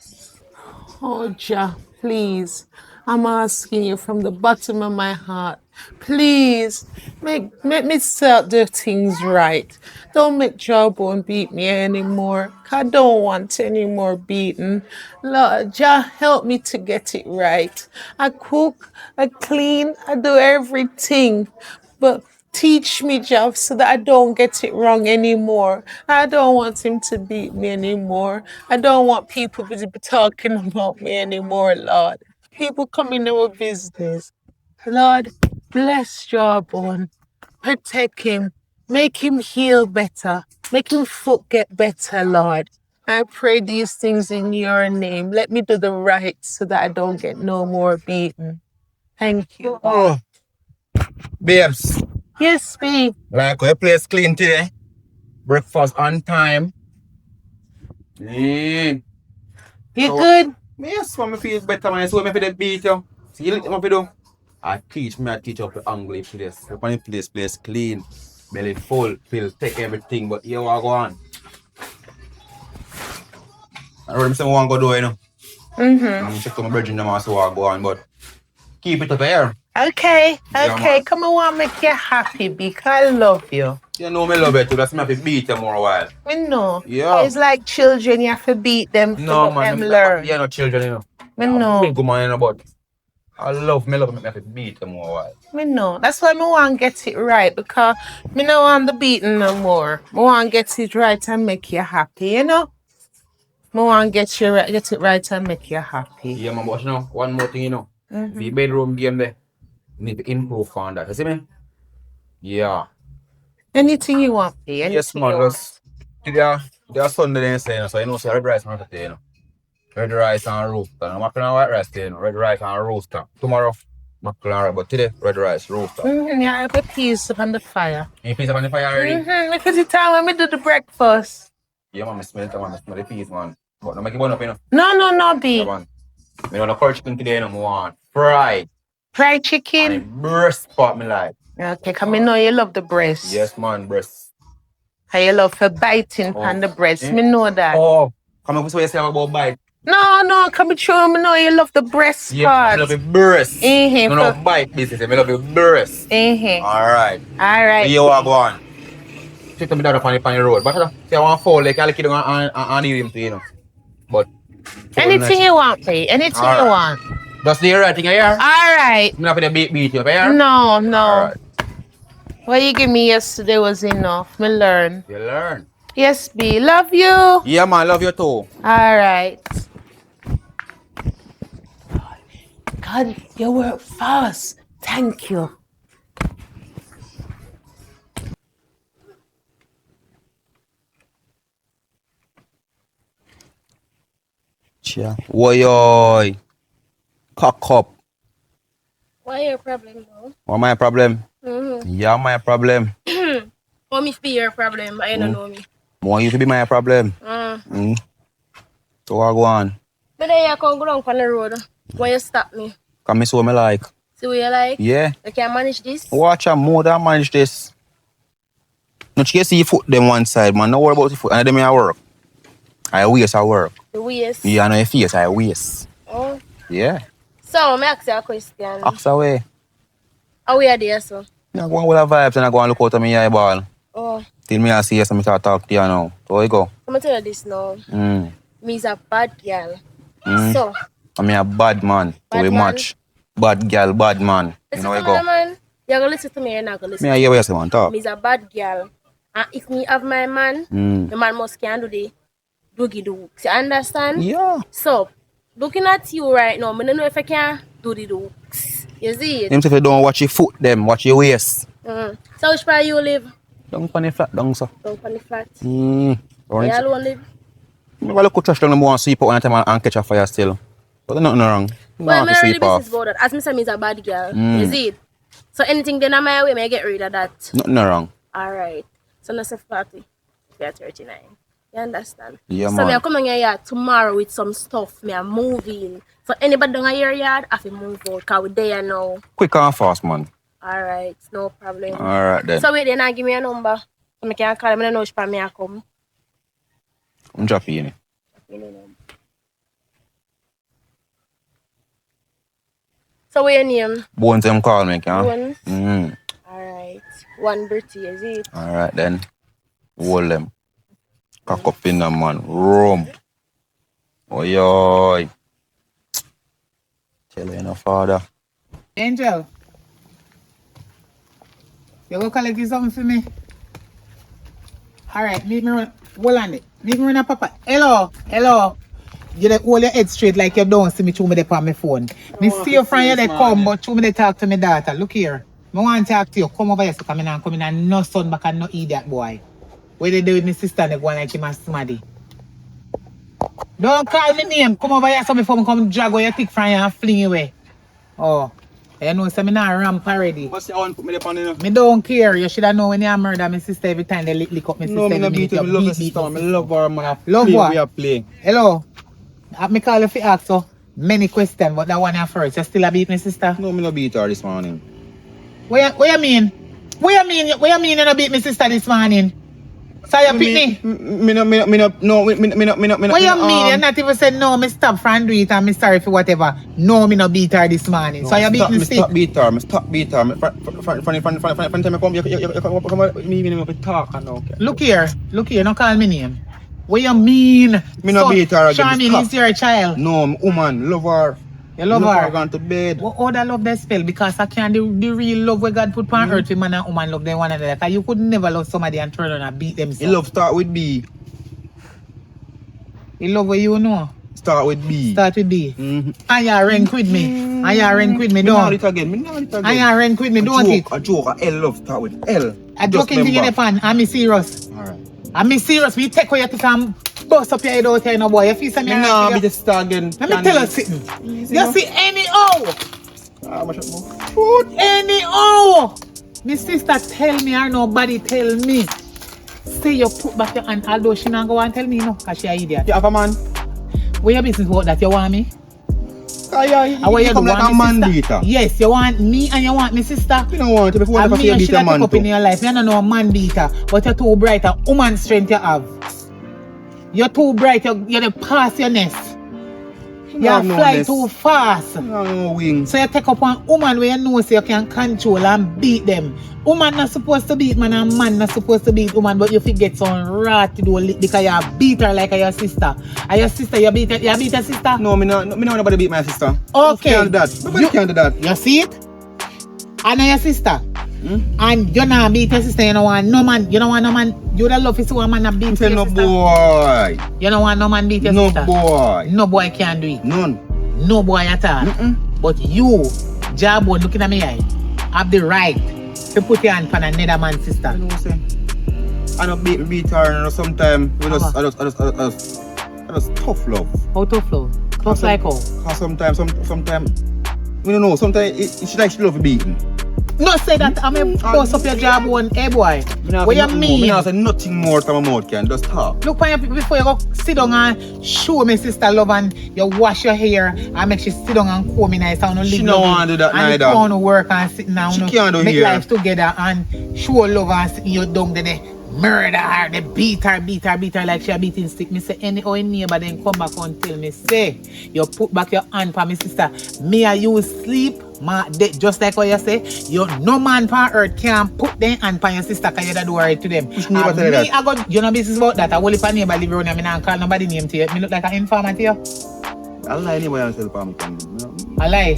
B: Oh, Ja, please. I'm asking you from the bottom of my heart. Please, make me start the things right. Don't make Jawbone beat me anymore. I don't want any more beating. Lord, Jah, help me to get it right. I cook, I clean, I do everything. But teach me, Jah, so that I don't get it wrong anymore. I don't want him to beat me anymore. I don't want people to be talking about me anymore, Lord. People come in our business. Lord, bless Jawbone. Protect him. Make him heal better. Make him foot get better, Lord. I pray these things in your name. Let me do the right so that I don't get no more beaten. Thank you.
A: Oh, babes.
B: Yes, babe.
A: Like your place clean today. Breakfast on time. Mm.
B: You
A: So,
B: good?
A: yes, when me feel better, man. So me for the beat you. See what me do? I teach up the English place. When the place clean, belly full, pill, take everything, but here I go on. I don't say I want to go do it, you know. I'm check to my brethren, them also want to go on, but keep it up here.
B: Okay,
A: Yeah,
B: okay.
A: man.
B: Come on, want make you happy because I love you.
A: You know me love it too. That's me have to beat them more a while.
B: I know.
A: Yeah.
B: It's like children, you have to beat them to
A: No,
B: let
A: man.
B: them learn.
A: Yeah, no children, you know.
B: I know.
A: Big man, you know, but I love me have to beat them more a while.
B: Me know. That's why me want to get it right because me no want the beating no more. Me want to get it right and make you happy, you know? Me want to get it right and make you happy.
A: Yeah, man, but you know, one more thing, you know. The bedroom game there, you need to improve on that. You see me? Yeah.
B: Anything you want, P. Anything
A: Yes, man.
B: you want.
A: Just their Sunday they say, you know, so you know, say red rice and roast, you know. Red rice and roast. I'm not gonna white rice, you know. Red rice and roast. Tomorrow, mackerel, but today, red rice, roast.
B: Yeah, I have a piece up on the fire.
A: You piece up on the fire already?
B: Because the time when we do the breakfast.
A: Yeah, man, I smell it, man. I smell the piece, man. But no make it burn up, you know.
B: No,
A: Yeah,
B: B.
A: man. Me know the curry chicken today, you know, I want fried.
B: Fried
A: And
B: chicken.
A: the breast part me like.
B: Okay, come me know you love the breast.
A: Yes, man, breast.
B: How you love for biting on the breast. Me know that.
A: Oh, come on, so you say about bite.
B: No, come show me know you love the breast
A: Yeah, I
B: part.
A: love the breast.
B: Mhm,
A: No
B: for-
A: bite business, I love the breast. Alright.
B: All right.
A: You are going. Take me down upon the road. But see, I want to fall like I'll keep on him to, you know. But
B: Anything you want, P. Anything you want.
A: Just the right thing here.
B: All right.
A: I'm not going to beat you up here.
B: No.
A: Alright.
B: What you give me yesterday was enough. Me learn.
A: You learn.
B: Yes, B. Love you. All
A: Yeah, man, love you too.
B: right. God, you work fast. Thank you.
A: Chia. Woyoy. Cock up.
C: What your problem, though?
A: What my problem?
C: Mm-hmm.
A: Yeah, my problem.
C: Want me to be your problem? I don't know me.
A: Want you to be my problem. So what go on?
C: But then you can't go down on the road. Why you stop me?
A: Come me so me like.
C: See what you like?
A: Yeah.
C: You can manage this?
A: Watch out more than manage this. No, you see your foot them one side, man. No worry about the foot. And them I work. I waste I work.
C: The waist.
A: Yeah, I know your face, I waste.
C: Oh.
A: Yeah.
C: So, me ask you a question.
A: Ask away.
C: How we are there, so?
A: I go on with the vibes and I go and look out of my eyeball.
C: Oh.
A: Till me I see you, so I start talk to you now. So you go.
C: I'm tell you this now. Me is a bad girl.
A: Mm.
C: So,
A: I mean a bad man.
C: Bad
A: So we
C: man?
A: match. Bad girl, bad man. You
C: listen
A: know
C: to
A: you
C: me,
A: go.
C: man. You're gonna listen to me, you're not gonna listen
A: Me I hear what you say, man. Talk.
C: Me is a bad girl. And if me have my man, the man must can do the doogie dooks. You understand?
A: Yeah.
C: So, looking at you right now, I don't know if I can do the dooks. You see it?
A: Him say if you don't watch your foot them, watch your waist.
C: So which part you live?
A: Down on the flat, down so.
C: Down on the flat.
A: Mm.
C: You alone live?
A: I look at trash down and want to sweep out one time and catch a fire still. But there's nothing wrong.
C: Well,
A: No,
C: I'm
A: to
C: really
A: sweep off.
C: business about that. As me say, me is a bad girl. You see it? So anything then on my way, I get rid of that.
A: Nothing wrong.
C: Alright. So let's say 40. We are 39. You understand?
A: Yeah,
C: So
A: man.
C: me I come in your yard tomorrow with some stuff. Me I moving. So anybody down your yard, I have to move out because we're there now.
A: Quick and fast, man.
C: Alright, no problem.
A: Alright then.
C: So wait, then I give me a number. So I can call them and I know which part me I come.
A: I'm dropping you.
C: You know. So what your name?
A: Bones them call me, can?
C: Bones?
A: Mm.
C: Alright. One Britty, is it?
A: Alright then. Hold them. Cock up in them, man. Rum. Oh, yo. Tell you no father.
D: Angel. You go collect something for me? Alright, meet me run. Hold on it. Meet me run, Papa. Hello. Hello. You dey hold your head straight like you don't see me through me dey on my phone. Me see you from you dey come, but through me dey talk to my daughter. Look here. Me want to talk to you. Come over here so come in and no son back and no idiot boy. What they do with my sister and they go on like him and somebody. Don't call me name. Come over here so before me come drag away your tick from you and fling you away. Oh. You know, so me not ramp already.
A: What's the one put me on you?
D: Me don't care. You should have known when you murder my sister every time they lick up my sister.
A: No, me not beat her. I love
D: my
A: her sister. I love her, man.
D: Love her?
A: We are playing.
D: Hello. Me call you for ask so many questions, but that one here first. You still a beat my sister?
A: No, me not beat her this morning.
D: What you mean? What you mean you not beat my sister this morning? So you pick me?
A: Me no. What
D: you mean? You not even said no, me stop from do it and me sorry for whatever. No, me not beat her this morning. So you beat me still?
A: Stop beat her. Stop beat her. From time I come, you come me talk and okay.
D: Look here, don't call me name. What you mean?
A: Me not beat her again.
D: Charmaine is your child.
A: No, I'm woman, love her.
D: You love her?
A: Gone to bed.
D: What other love that spell? Because I can't the real love where God put on earth, man and woman love them one another. Because you could never love somebody and turn around and beat them.
A: You love start with B.
D: You love what you know?
A: Start with B.
D: Start with B.
A: Mm-hmm.
D: And you rank with me. And you rank with me,
A: Me
D: don't
A: it again.
D: And you rank with me, don't it?
A: A joke, a L love start with L.
D: I joking thing in the pan. I'm serious.
A: Alright.
D: I'm serious. Me take away your tick and bust up your head out here, no boy. You feel something?
A: No, me just start again.
D: Let me tell you something. You see anyhow. Anyhow. My sister tell me or nobody tell me. Say you put back your hand, although she not go and tell me no, because she an idiot.
A: You have a man?
D: Where your business about that? You want me?
A: You
D: What you
A: come
D: do,
A: like
D: want
A: a
D: me
A: man
D: sister?
A: beater.
D: Yes, you want me and you want me sister.
A: You don't want to before
D: And
A: the
D: me and
A: beat
D: she
A: a
D: that
A: man
D: take up in
A: too.
D: your life. You don't know a man beater, but you're too bright. A woman strength you have. You're too bright. You're the past your nest. You fly too fast.
A: No wings.
D: So you take up one woman where you know so you can control and beat them. Woman not supposed to beat man and man not supposed to beat woman, but you forget some rat to do because you beat her like your sister. And your sister, you beat your sister?
A: No, me no nobody beat my sister.
D: Okay.
A: Can't do that. Nobody can't do that.
D: You see it? And your sister. And you not beat your sister, you don't want no man. You don't want no man. You don't love to see one man that beat
A: Tell
D: your
A: no
D: sister.
A: boy.
D: You don't want no man beat your
A: No
D: sister.
A: boy.
D: No boy can do it.
A: None.
D: No boy at all. But you, Jabon, looking at me eye, have the right to put your hand on another man's sister.
A: You know what I'm saying? I don't beat her, you know, sometimes I just tough love.
D: How tough love? Tough like how?
A: Cause sometimes, we don't know, sometimes she like she love beating.
D: No say that I'm a boss up your Jabon, hey boy. What you mean?
A: Me not say nothing more to my mouth can, just talk.
D: Look on you before you go sit down and show me sister love and you wash your hair and make she sit down and comb me nice and live.
A: She don't want to do that
D: and
A: neither.
D: And want to work and sit down.
A: She can't do
D: make
A: here.
D: life together and show love and sit in your dung then they murder her, they beat her like she a beating stick. Me say any old neighbor then come back and tell me say you put back your hand for me sister. Me and you sleep. Just like what you say, no man on earth can put their hand on your sister because you don't do right to them. I got you know business about that. I will if a neighbor live around me and call nobody name to you. Me look like an informant to you.
A: I lie anybody else help me.
D: I lie.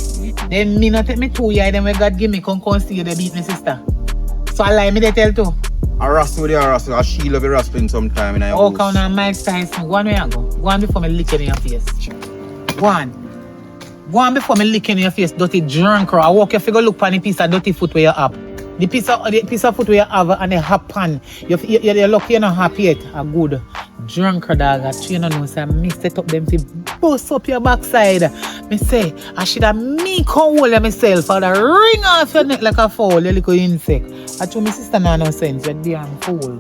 D: Then me not take me 2 years, then when God give me come see you they beat my sister. So I lie me they tell too.
A: I wrestle with her, I she love wrestling sometime.
D: Oh, come on, Mike Tyson. Go on where you go. Go on before me lick in your face. Go on. Go on before me lick in your face, dirty drunk. I walk your figure look on the piece of dirty foot where you have. The piece of foot where you have and the hop on. You're lucky you're not happy yet. A good drunk dog. I you know say me set up them to bust up your backside. Me say I should have me come hold myself and ring off your neck like a fowl, you little insect. I told my sister no sense, you're damn fool.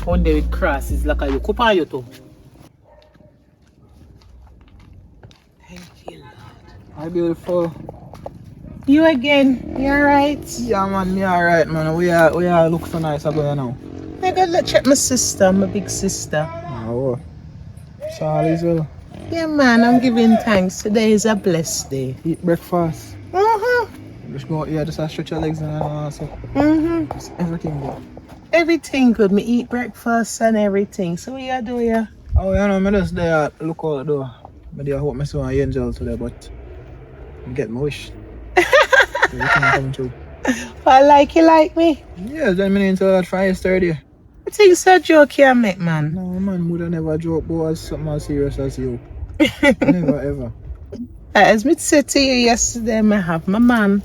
D: One day with crosses like a you. Coupe on you too.
A: Hi, beautiful.
B: You again? You alright?
A: Yeah, man, me alright, man. We are look so nice about you now.
B: I gotta check my sister, my big sister.
A: Oh, Charlie's well.
B: Yeah, man, I'm giving thanks. Today is a blessed day.
F: Eat breakfast.
B: Mm-hmm.
F: Just go out here, just stretch your legs and so.
B: Mm-hmm.
F: Just everything good.
B: Everything good. Me eat breakfast and everything. So what you do, yeah?
F: Oh, you know, I just there look out the door. I hope I see an angel today, but I get my wish. Everything coming true.
B: I like you like me.
F: Yeah, then me until that fire yesterday.
B: I think it's a joke you make, man.
F: No, man, would have never joke about something as serious as you. Never ever.
B: As me said to you yesterday, I have my man.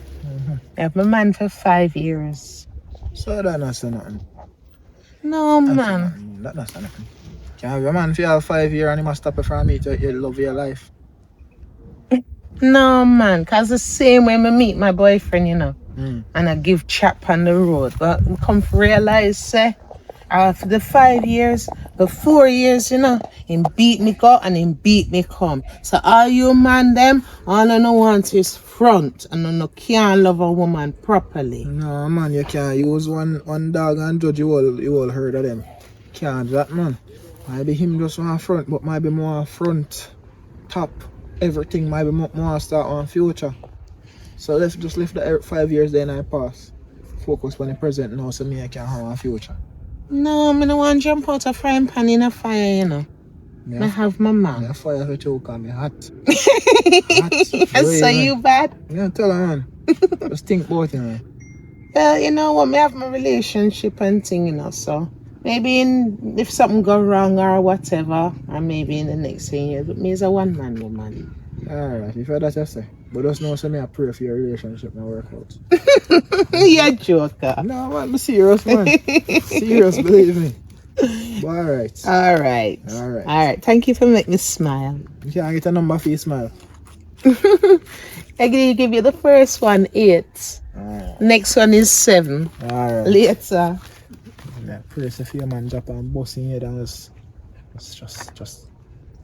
B: I have my man for 5 years.
F: So that not say nothing.
B: No,
F: That's
B: man.
F: nothing. That not say nothing. Can't have a man for all 5 years and he must stop it from me to you love your life.
B: No, man. Because the same way I meet my boyfriend, you know,
F: Mm.
B: and I give chap on the road. But I come to realize, say, after the 5 years, the 4 years, you know, him beat me go and him beat me come. So all you man them, all I know want is front, and I no can't love a woman properly.
F: No, man, you can't use one dog and judge you all herd of them. Can't do that, man. Maybe him just one front, but maybe more front, top, everything. Maybe more start on future. So let's just live the 5 years then I pass. Focus on the present now so me I can have a future.
B: No, I don't want to jump out a frying pan in a fire, you know. I have my man.
F: I fire for choke on me hot.
B: So you bad?
F: Yeah, tell her, man. Just think about it, man.
B: Well, you know what, me have my relationship and thing, you know, so maybe if something go wrong or whatever, or maybe in the next 10 years, but me is a one-man woman.
F: Alright, if you that just say. But just know so me I pray for your relationship and work out.
B: You're a joker.
F: No, man, I'm serious, man. Serious, believe me. But alright.
B: Alright.
F: Alright.
B: Alright, thank you for making me smile.
F: You can't get a number for your smile.
B: I give you the first one, 8. Next one is 7.
F: Alright.
B: Later.
F: Yeah, pray for your man drop and bust in here and just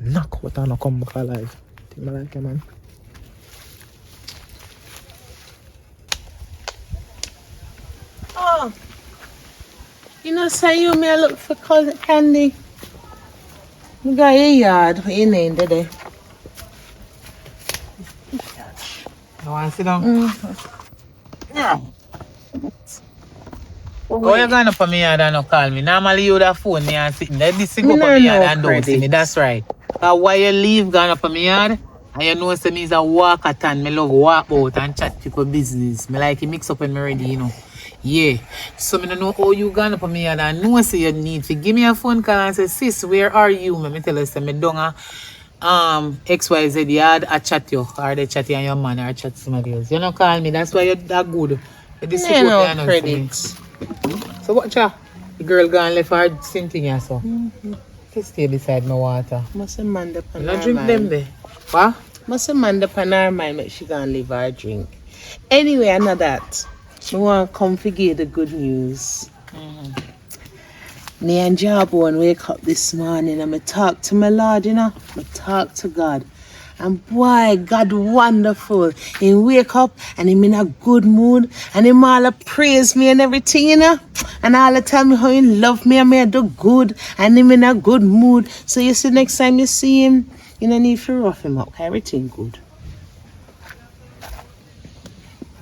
F: knock out and not come back alive. Think I like you, man.
B: Oh, you know, say you may look for candy. You got your yard for your name today.
D: You want to sit down? Yeah. Oh, you're going up on me yard and not call me. Normally you would have phone me and sitting there. This thing up on me yard and don't see me. That's right. But why you leave going up on me yard? And you know say me is a walkathon. Me love walk out and chat people business. Me like it mix up when me ready, you know. Yeah. So me don't know how you gone up on me yard and know say you need to give me a phone call and say, sis, where are you? Me tell you say me down a XYZ yard I chat you. Or they chat you and your man or chat somebody else. You don't call me. That's why you're that good. This
B: Yeah, no credits.
D: So what ya? The girl gone left her same thing here, so. Just stay beside my water.
B: Must have man up on
D: Not
B: her
D: drink
B: mind.
D: them there. What?
B: Must have man up on her mind make she gonna leave her drink. Anyway, I know that. I want to come forget the good news. Me and Jawbone wake up this morning and I talk to my Lord, you know. I talk to God. And boy, God wonderful. He wake up and him in a good mood. And him all praise me and everything, you know. And all the tell me how he love me and me I do good. And him in a good mood. So you see next time you see him, you don't need to rough him up. Everything good.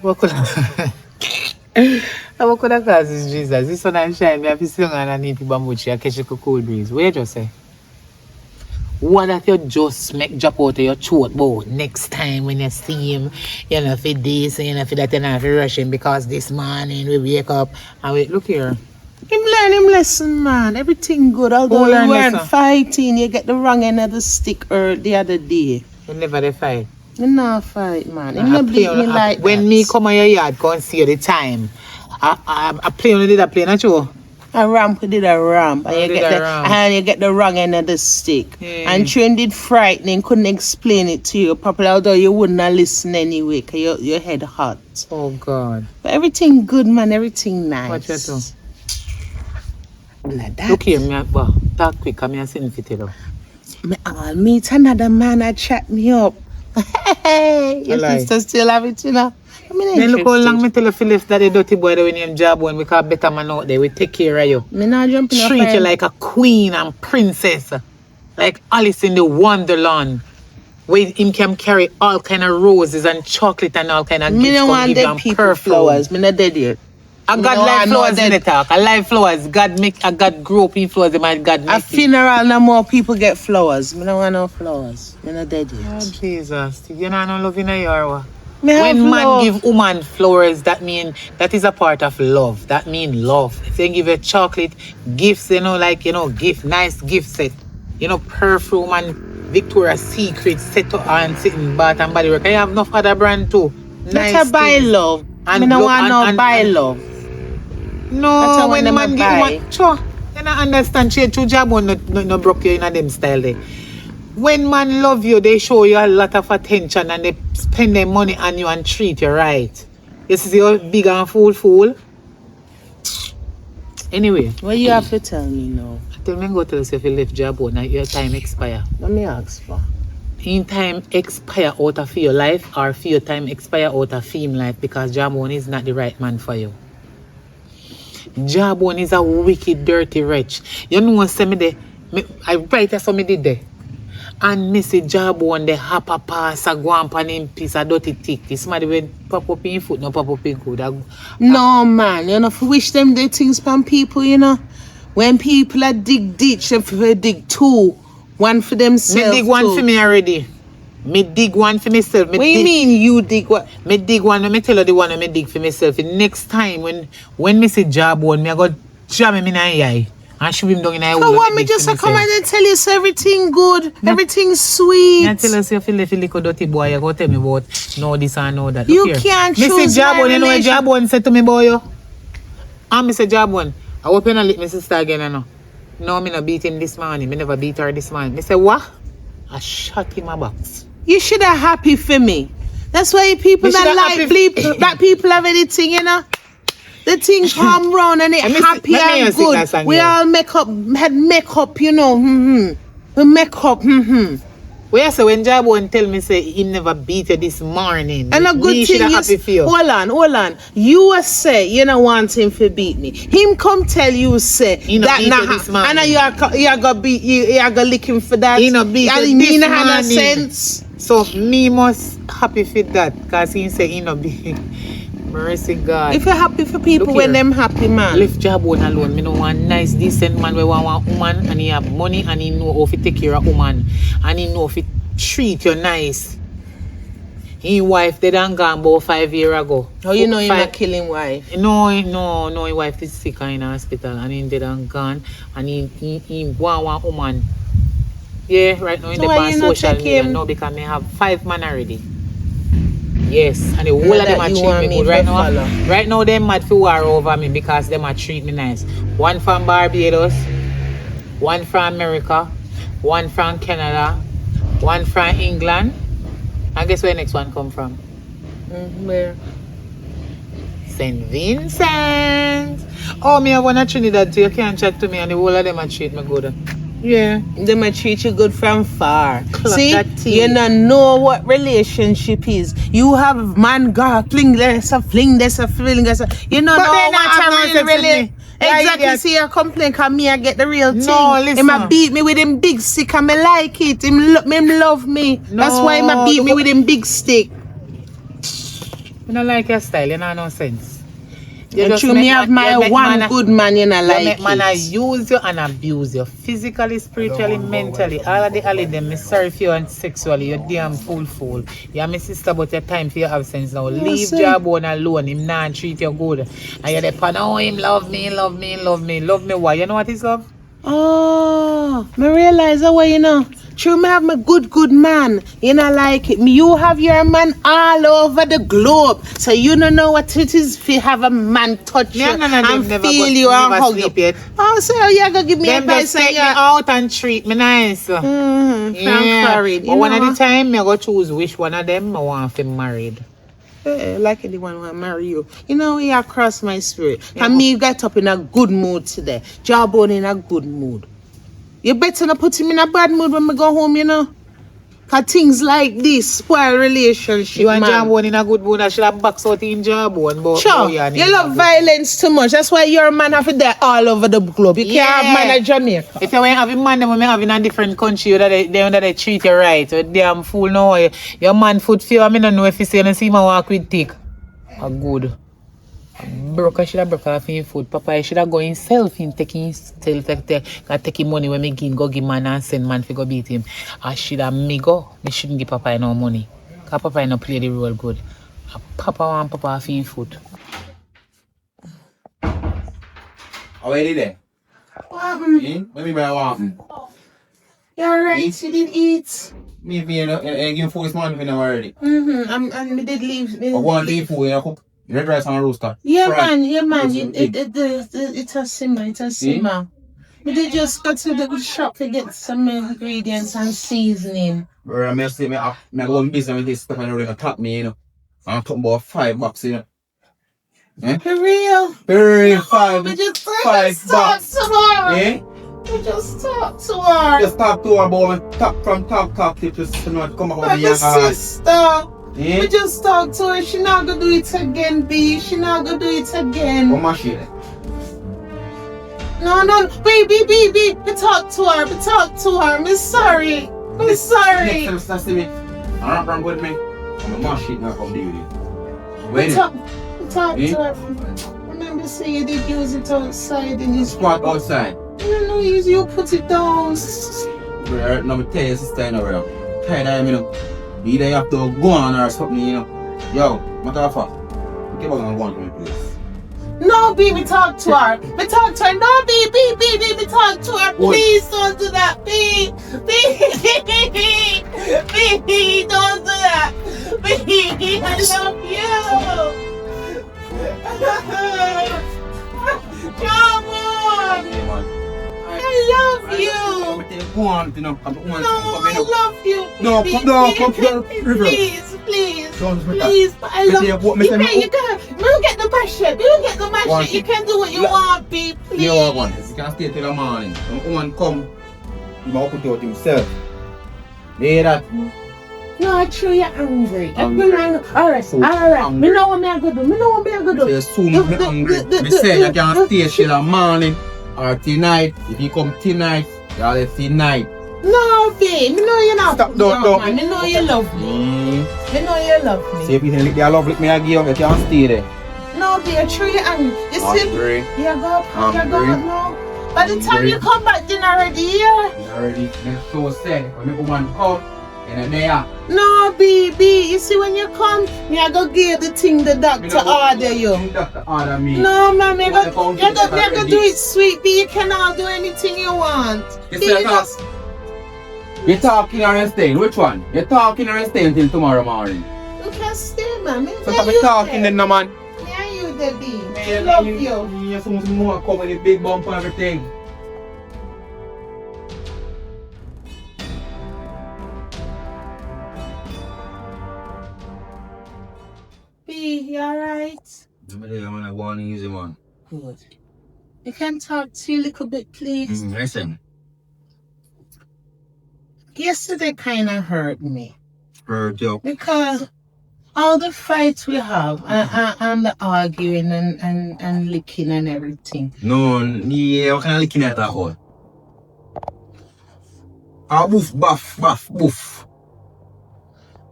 D: What could I? What could I cause this Jesus? This sun and shine. Me have to sit down underneath the bamboo tree and catch a cool breeze. What you just say? What if you just make drop out of your throat about next time when you see him, you know, for this and you know, for that, you know, for rushing because this morning we wake up and we look here.
B: Him learn him lesson, man. Everything good. Although
D: Who learn
B: you weren't
D: lesson?
B: fighting, you get the wrong end of the stick the other day.
D: We never they fight.
B: You not fight, man. Him
D: I
B: not
D: play
B: beat
D: on-
B: me
D: I-
B: like
D: when
B: that.
D: me come on your yard, go and see you the time. I play on the play, not you?
B: A ramp, we did a ramp. And
D: Oh,
B: you
D: did
B: get
D: a
B: the
D: ramp.
B: and you get the wrong end of the stick.
D: Yeah.
B: And Trin did frightening, couldn't explain it to you properly, although you wouldn't have listen anyway, because your head hot.
D: Oh God.
B: But everything good, man. Everything nice.
D: What you do?
B: Like that.
D: Look here, me. Well, talk quick, I'm here sitting for you.
B: Me all meet another man that chat me up. Hey, your
D: lie.
B: sister still have it, you know. I mean,
D: Then look how long me tell you to lift that the dirty boy that we name Jawbone because better man out there, we take care of you.
B: Me not jump in a
D: Treat you
B: fire.
D: like a queen and princess. like Alice in the Wonderland, where him can carry all kind of roses and chocolate and all kind of
B: Me
D: gifts
B: no
D: come
B: want
D: give you
B: dead
D: and
B: people
D: perfume.
B: flowers. Me not dead yet.
D: I
B: Me
D: got
B: no
D: live
B: want no
D: flowers in the
B: dead.
D: talk. I live flowers. God grew up in flowers. The man God
B: A
D: make it.
B: funeral, no more people get flowers. Me no want no flowers. Me not dead
D: Oh,
B: yet.
D: Jesus, you know no love in a year.
B: Me have
D: When man
B: love.
D: give woman flowers, that is a part of love. That mean love. If they give you chocolate, gifts, gift, nice gift set. Perfume and Victoria's Secret set up and sitting bath and body work. I have enough other brand too.
B: That's a buy
D: things.
B: love.
D: And
B: Me no
D: look,
B: want no
D: and-
B: buy
D: and-
B: love.
D: No,
B: That's how
D: when
B: them
D: man
B: a
D: give
B: buy.
D: woman, sure, you don't understand. She two job one no broke you in a them style there. When man love you, they show you a lot of attention and they spend their money on you and treat you right. You see how big and fool. Anyway,
B: What you have to tell me now?
D: tell me go tell us if you left job one and your time expire.
B: Let me ask for.
D: In time expire out of your life or for your time expire out of him life because Jabone is not the right man for you. Jabone is a wicked, dirty wretch. You know what I write as me did there. And me see Jabone the hapa pass a go on him piece of dirty tick. This somebody when pop up in foot, no pop up in good.
B: No man, you know, for wish them the things from people, you know. When people are dig ditch, them for dig two. One for
D: Me
B: themselves.
D: dig one
B: too.
D: for me already. Me dig one for myself.
B: What do you mean you dig what?
D: Me dig one, let me tell you the one me dig for myself. The next time when me see Jabone, me I go jam him in the eye and shoot him down in the eye.
B: I want me just to come and tell you so everything good, everything sweet.
D: I tell us if you left a little dirty boy, you go tell me about no this and no that.
B: You
D: Look here.
B: can't
D: Me
B: choose
D: say Jabone,
B: my
D: you know what
B: relation-
D: Jabone said to me, boy? Yo? And me say Jabone, I hope you not lick my sister again, you know. No, me not beat him this morning. Me never beat her this morning. Me say, what? I shot him a box.
B: You should have happy for me. That's why people
D: You
B: that
D: shoulda
B: like
D: happy-
B: people, that people have anything, you know. The thing come round and it
D: Let me see-
B: happy
D: let me hear
B: and
D: sing that
B: good.
D: song,
B: We
D: yeah.
B: all had makeup, you know. We make up.
D: Well, so when Jabone tell me say he never beat you this morning,
B: And a good
D: me
B: thing
D: shoulda
B: you
D: happy for you.
B: hold on. You say you don't want him to beat me. Him come tell you say
D: He no
B: that
D: beat
B: not
D: you this morning.
B: and you are gonna beat you are gonna lick him for that.
D: He no beat
B: and
D: you
B: me
D: this
B: no have no
D: morning.
B: sense.
D: So me must happy for that because he say he no be mercy God.
B: If you're happy for people
D: Look
B: when
D: here.
B: them happy, man.
D: Left Jabone alone. Me no want nice, decent man where want one woman and he have money and he know how to take care of woman and he know how to treat you nice. His wife dead and gone about 5 years ago.
B: How you know you're
D: Five-
B: not killing wife?
D: No, his wife is sick and in the hospital and he dead and gone and he want one woman. Yeah, right now in
B: So
D: the
B: why
D: on
B: you not
D: social
B: take
D: media
B: him?
D: now because me have 5 men already. Yes, and the whole
B: Now
D: of them
B: that
D: are
B: you
D: treat
B: want
D: me
B: me
D: good.
B: to
D: Right now,
B: follow.
D: right now they mad for war over me because them are treat me nice. One from Barbados, one from America, one from Canada, one from England. And guess where the next one come from?
B: Where?
D: St. Vincent. Oh, me have one at Trinidad too. You can't chat to me and the whole of them are treat me good. Yeah.
B: They might treat you good from far.
D: Clock
B: See,
D: that tea.
B: you don't know what relationship is. You have man God fling this, a fling this, a fling this. You don't
D: But
B: know
D: they not
B: what
D: have
B: I
D: no
B: really,
D: sense in
B: really.
D: me. Why
B: Exactly.
D: idiot?
B: See, you complain because me I get the real thing.
D: No, listen.
B: He might beat me with him big stick and me like it. Him love me. That's why he might beat me with him big stick.
D: I don't like your style. You know no sense.
B: And
D: just
B: true,
D: make
B: me have
D: man- you
B: my
D: make
B: one
D: man-
B: good man, you know,
D: You
B: like
D: make man
B: it.
D: use you and abuse you physically, spiritually, mentally. All of the them. Me sorry for you and sexually. You damn fool. You're my sister, but your time for your absence now. Leave
B: sir.
D: Jabone alone. Him not treat you good. And you're the pan. Oh, him love me. Love me. Why? You know what is love?
B: Oh, me realize that way, you know. True, me have my good man. You know, like it. You have your man all over the globe. So you don't know what it is if you have a man touch you
D: No,
B: and
D: them
B: feel you and
D: never
B: hug you.
D: sleep yet.
B: Oh, so you're going to give me
D: Them
B: advice
D: just
B: and
D: take me
B: you're...
D: out and treat me nice.
B: Married.
D: But one of the time, me go choose which one of them I want to married.
B: Like the one who marry you. You know, you cross my spirit. And me got up in a good mood today. Jawbone in a good mood. You better not put him in a bad mood when we go home, you know. Cause things like this spoil relationship,
D: You and
B: man.
D: Jawbone in a good mood, I should have box out in Jawbone. But
B: Sure,
D: yeah,
B: you love violence too much. That's why your man have to die all over the globe. You can't have man in Jamaica.
D: If you ain't having man, them may have in a different country that they treat you right. You damn fool no. Your man foot feel, I don't know if you see him walk with thick. A good. Broke, I should have broke off him foot. Papa, I should have go himself in taking take him money when me go give man and send man to go beat him. I should have me go. Me shouldn't give Papa no money. Cause Papa no play the role good. Papa want Papa off him foot.
A: How are you there? What me buy one?
B: You alright? You did eat?
A: Me give food this morning for them already.
B: And we did leave.
A: I want to leave food, you cook red rice and roaster.
B: Yeah,
A: Right.
B: man.
A: Yes,
B: It's a simmer. We did just go to the shop to get some ingredients and seasoning.
A: Bro, I say me go on business with this stuff and they're going to tap me, you know. I'm talking about $5, you know.
B: For real?
A: Very
B: We
A: $5
B: just
A: $5
B: talk to her.
A: Eh?
B: We just talk to her.
A: Just talk to her about me. Talk to just not come out
B: But
A: of
B: the
A: your heart.
B: sister.
A: Eh?
B: We just talk to her. She not gonna do it again, B. She not gonna do it again.
A: What my shit?
B: No. Wait, B. We talk to her. We talk to her. I'm sorry. I'm sorry.
A: Next time, see me. I'm not with me. I'm my shit not come deal with you.
B: We
A: Wait.
B: talk
A: Eh?
B: to her. Remember say you did use it outside in his
A: Squat outside.
B: No, you put it down.
A: Bro, now me tell your sister, you know, bro. Tired of him, you know. Either you have to go on or something, you know. Yo, matter of fact, give her and go on to me, please.
B: No, B, we talk to her. We talk to her. No, B, we talk to her.
A: What?
B: Please don't do that, B, don't do that. B, I love you. Come on.
A: Yeah, man.
B: I love you.
A: Go on, you know.
B: No, I love you.
A: No,
B: baby.
A: come down, come down, river.
B: Please.
A: Don't do that.
B: Please, but I
A: But
B: love
A: yeah,
B: you.
A: what me say, me-
B: You can. We don't get the mash it. We don't get the mash
A: One.
B: it. You can do what you
A: La-
B: want, B. Please.
A: You know what, you can stay till the morning. When one come, he might put out himself. You hear that?
B: No, true, you're angry.
A: Angry.
B: Alright.
A: So angry.
B: Me know what I'm gonna do.
A: Say soon me hungry. Me say you can stay till the morning or tonight. If you come tonight, you have to tonight.
B: No, B. Me know you're not.
A: Stop, don't.
B: Man. Me know you love me. Me know you love me.
A: See if you can lick their love like me I give you, you can stay there.
B: No, B. True, you're angry. You see?
A: Hungry.
B: You go.
A: Hungry.
B: No. By the time
A: Hungry.
B: you come back, dinner already here.
A: You already so sad. When you woman come, and then
B: No, B. You see when you come, me I go give the thing the doctor order you.
A: Doctor order me.
B: No, man, you
A: What the
B: go
A: phone
B: do it sweet, B. You cannot do anything you want.
A: You
B: B,
A: see, I
B: just,
A: You're talking or staying? Which one? You're talking or staying till tomorrow morning?
B: you can stay, man.
A: So stop me talking then, no man.
B: Me and you, the B. I love you.
A: You're so much more coming with big bump and everything.
B: B, you alright?
A: I'm gonna go on easy one.
B: Good. You can talk to you a little bit, please.
A: Listen.
B: Yesterday kind of hurt me.
A: Heard you.
B: Because all the fights we have and the arguing and licking and everything.
A: No, yeah, what kind of licking at that hole? Ah, boof, boof.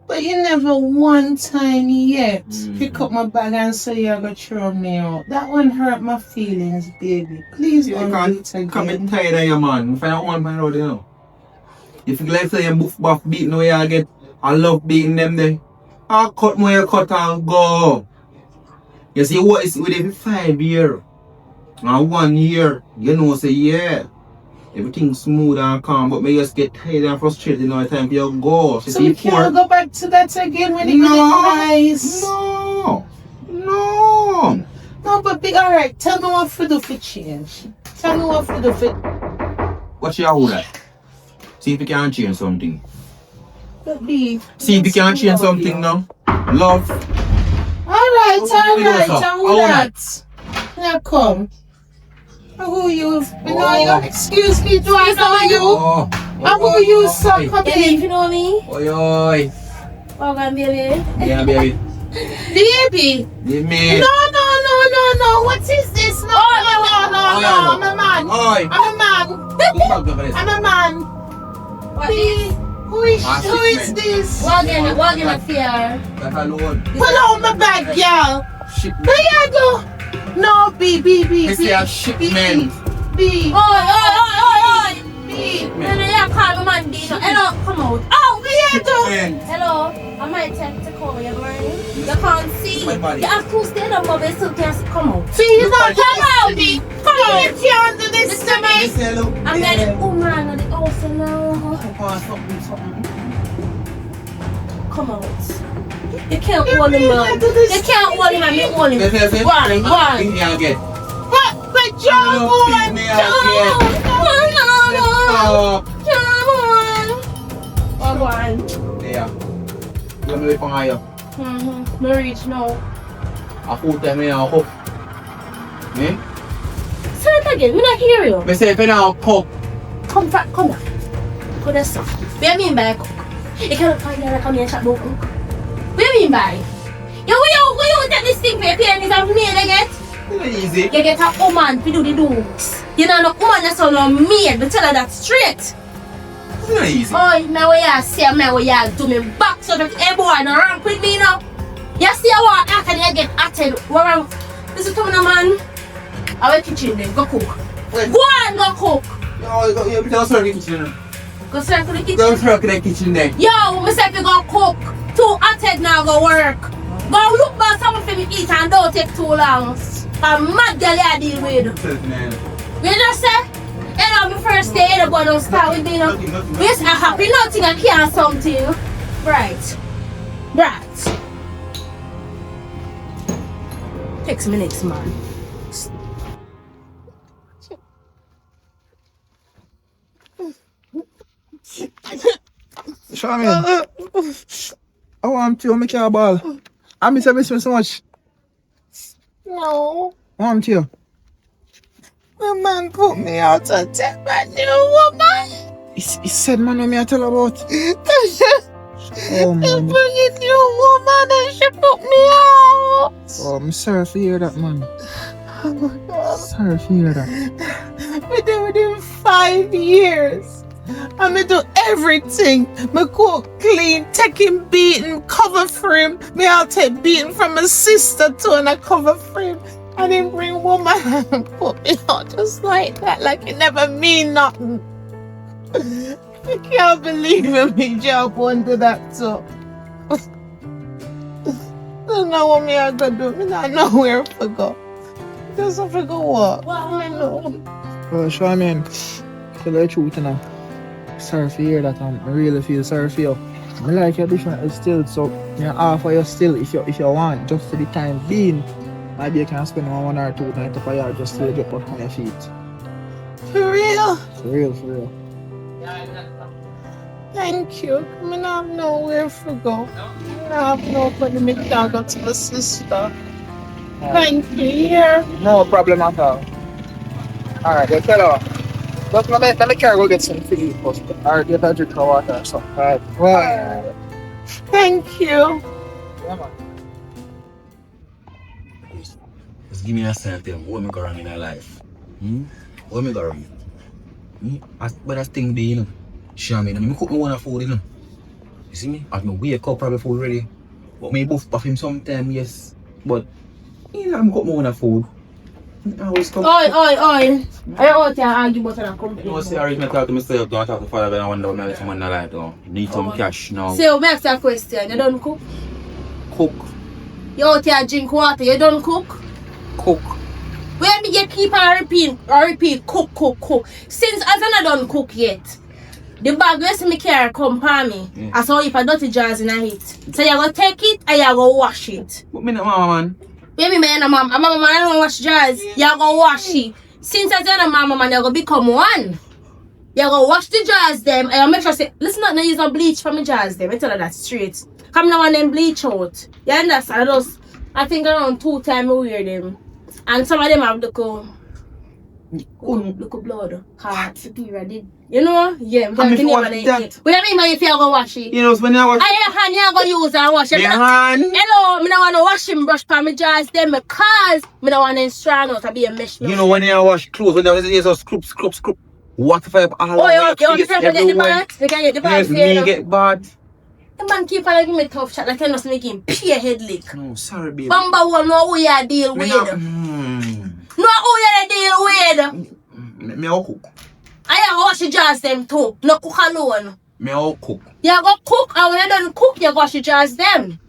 B: But you never one time yet pick up my bag and say you're going to throw me out. That one hurt my feelings, baby. Please
A: You
B: don't do it
A: can't come
B: again.
A: tired of your man. Find out one man out there, you know. If you like say you boof, beat, no, you get, I love beating them there. I'll cut my cut and go. You see what is with every 5 years and 1 year, you know, say yeah. Everything smooth and calm, but me just get tired and frustrated, you know, the time you go.
B: So we can't go back to that again when it was nice.
A: No.
B: No, but be alright. Tell me what to do for change. Tell me what to do for.
A: What's your whole life? See if you can change something.
B: But be.
A: See if you can change something now. Love.
B: Alright.
A: How
B: All that. Now come. Who you? You know you. Excuse me. Do I know you?
A: Oh.
B: I'm gonna use some
C: Baby,
B: baby.
C: you know me?
A: Oi, oi.
C: Oh, God, baby.
A: Yeah, baby.
B: Baby.
A: Give me.
B: No. What is this? No. I'm a man.
A: Oi.
B: I'm a man. I'm a man.
C: What is?
B: Who is this?
C: Walking up here.
A: That alone.
B: Pull out my bag, girl.
A: Shit.
B: There you go. No, B.
A: They say a shipment.
B: B.
C: Oi.
B: B.
C: No, yeah, call my man, B. Hello, come out.
B: Oh, there you go.
C: Hello, I might take to call you, man. You can't see.
A: My body.
C: You have to stay down, but you still can't come out.
B: See, you not
C: Come out, B. Come out.
B: You can't do this to me.
A: Say hello.
C: I'm getting woman at the house now.
A: Something.
C: Come out. You can't hold him, man. You can't hold him, you hold him. One.
A: Yeah, get.
B: But John,
A: No, beat me up, Stop. There. You me from higher.
C: Me reach now.
A: I put them in a cup. Eh?
C: Say it again, we not hear you.
A: Me say if you now cup.
C: Come back. Come this stuff. What do you mean by cook? You can't find out come here and chat about cook. What do you mean by? Yo, where you take this thing for your parents and me again?
A: It's easy.
C: You get a woman to do the dukes. You know, no woman that's on a maid, but tell her that straight.
A: It's not easy.
C: Oh, me what you say, me what you do me back so that every boy no rank with me now. You see how I can you get atted. What wrong? This is coming, man. I will kitchen then, go cook.
A: Wait.
C: Go on, go cook.
A: You don't serve the kitchen.
C: Go circle the kitchen.
A: Don't serve the kitchen then.
C: Yo, me say if you go cook, 2 atted now go work. Go look back something for me eat and don't take too long. I'm mad girl I deal with. You just say, you know, my first day, everybody don't start with me, you know. Yes, I happy nothing, I can't something. Right. 6 minutes, man.
F: Show me. I want to make your ball. I miss you so much.
B: No.
F: I want you.
B: My man put me out to take my new woman.
F: He said, man, what me I tell about. Oh,
B: He
F: man.
B: bring a new woman and she put me out.
F: Oh, I'm sorry to hear that, man.
B: Oh my God.
F: Sorry to hear that.
B: We did within 5 years. And me do everything. Me cook, clean, take him beating, cover for him. Me I'll take beating from my sister too and I cover for him. I didn't bring woman and put me out just like that, like it never mean nothing. I can't believe me job won't do that too. I don't know what me I gonna do. Me not know where to go. Just have to go walk. I know.
F: Well, show me. Tell the truth, you know. Sorry to hear that. I really feel sorry for you. I like your different still, so you offer you still if you want, just for the time being. Maybe you can spend 1 or 2 nights up a yard just to get up on your feet.
B: For real?
F: For real.
B: Thank you. I mean, I have nowhere to go. I have nobody to talk to my sister. Thank you. Here.
F: No problem at all. Alright, then tell her. Just let me carry go get some food first. Or get a drink of water or something. Alright. Well,
B: Thank you.
F: yeah, man.
A: Just give me a sense of what me go wrong in my life. What me go wrong? But that thing be, you know. Show me, me cook me one food, you know. You see me? I me wake up probably food ready. But me buff him sometime, yes. But you know, I'm cook me one food. I always come.
C: Oi. I out here argue about that company.
A: You know, say I reach me talk to myself, don't talk to father, but I wonder what my someone alive though. Need some cash now.
C: So, me ask you a question. You don't cook?
A: Cook.
C: You out here drink water, you don't cook?
A: Cook.
C: Where me get keep and repeat, cook. Since as I don't cook yet, the bag where see me carry come for me.
A: Yeah.
C: I saw if I dirty jars in a hit. So you go take it and you go wash it.
A: But me not mama man.
C: Baby man and mama man I don't wash jars. You go wash it. Since as a mama man you go become one. You go wash the jars them and you make sure say listen not use no bleach from the jars them. I tell her that straight. Come now and then bleach out. You understand? I think around 2 times I wear them. And some of them have the Look up blood. Heart, superior did. You know? Yeah, I'm
A: And if
C: talking
A: you
C: about
A: wash
C: it.
A: that-
C: What do you mean by if you go wash it?
A: You know, when I wash
C: I your hand, you go use and wash it.
A: my hand,
C: Hello, me no want to washing brush for me jaws them because me no want to strand out to be a mesh.
A: you know, when I wash clothes, when I was just scrub. What if I have all
C: Oh,
A: over
C: you
A: my
C: can
A: face
C: get the
A: everywhere?
C: bath. We can get the bath
A: Yes,
C: here.
A: me get bad.
C: The man keep on giving me tough chat like I must make him pay head lick.
A: No, sorry, baby.
C: Bamba one know who you deal
A: Me
C: with.
A: not,
C: No who you deal with.
A: me all cook.
C: I have wash the jars them too. No cook alone.
A: Me all cook.
C: You go cook and when you done cook you wash the jars them.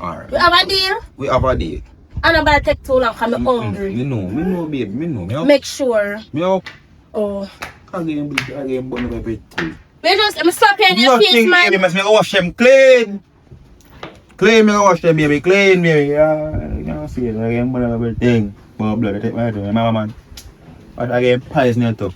A: Alright.
C: We have a deal.
A: We have a date.
C: And I'm about to take too long because I'm hungry.
A: Me know, babe. Me know. Me all
C: Make sure.
A: Me all
C: Oh.
A: again, but no baby.
C: We just, I'm stop here in your face,
A: Nothing,
C: man.
A: baby. Me wash them clean. Clean, me wash them, baby. Clean, baby. Yeah, you know, see it again, but everything. But blood, I take my head, my mama, man. But again, pies near top.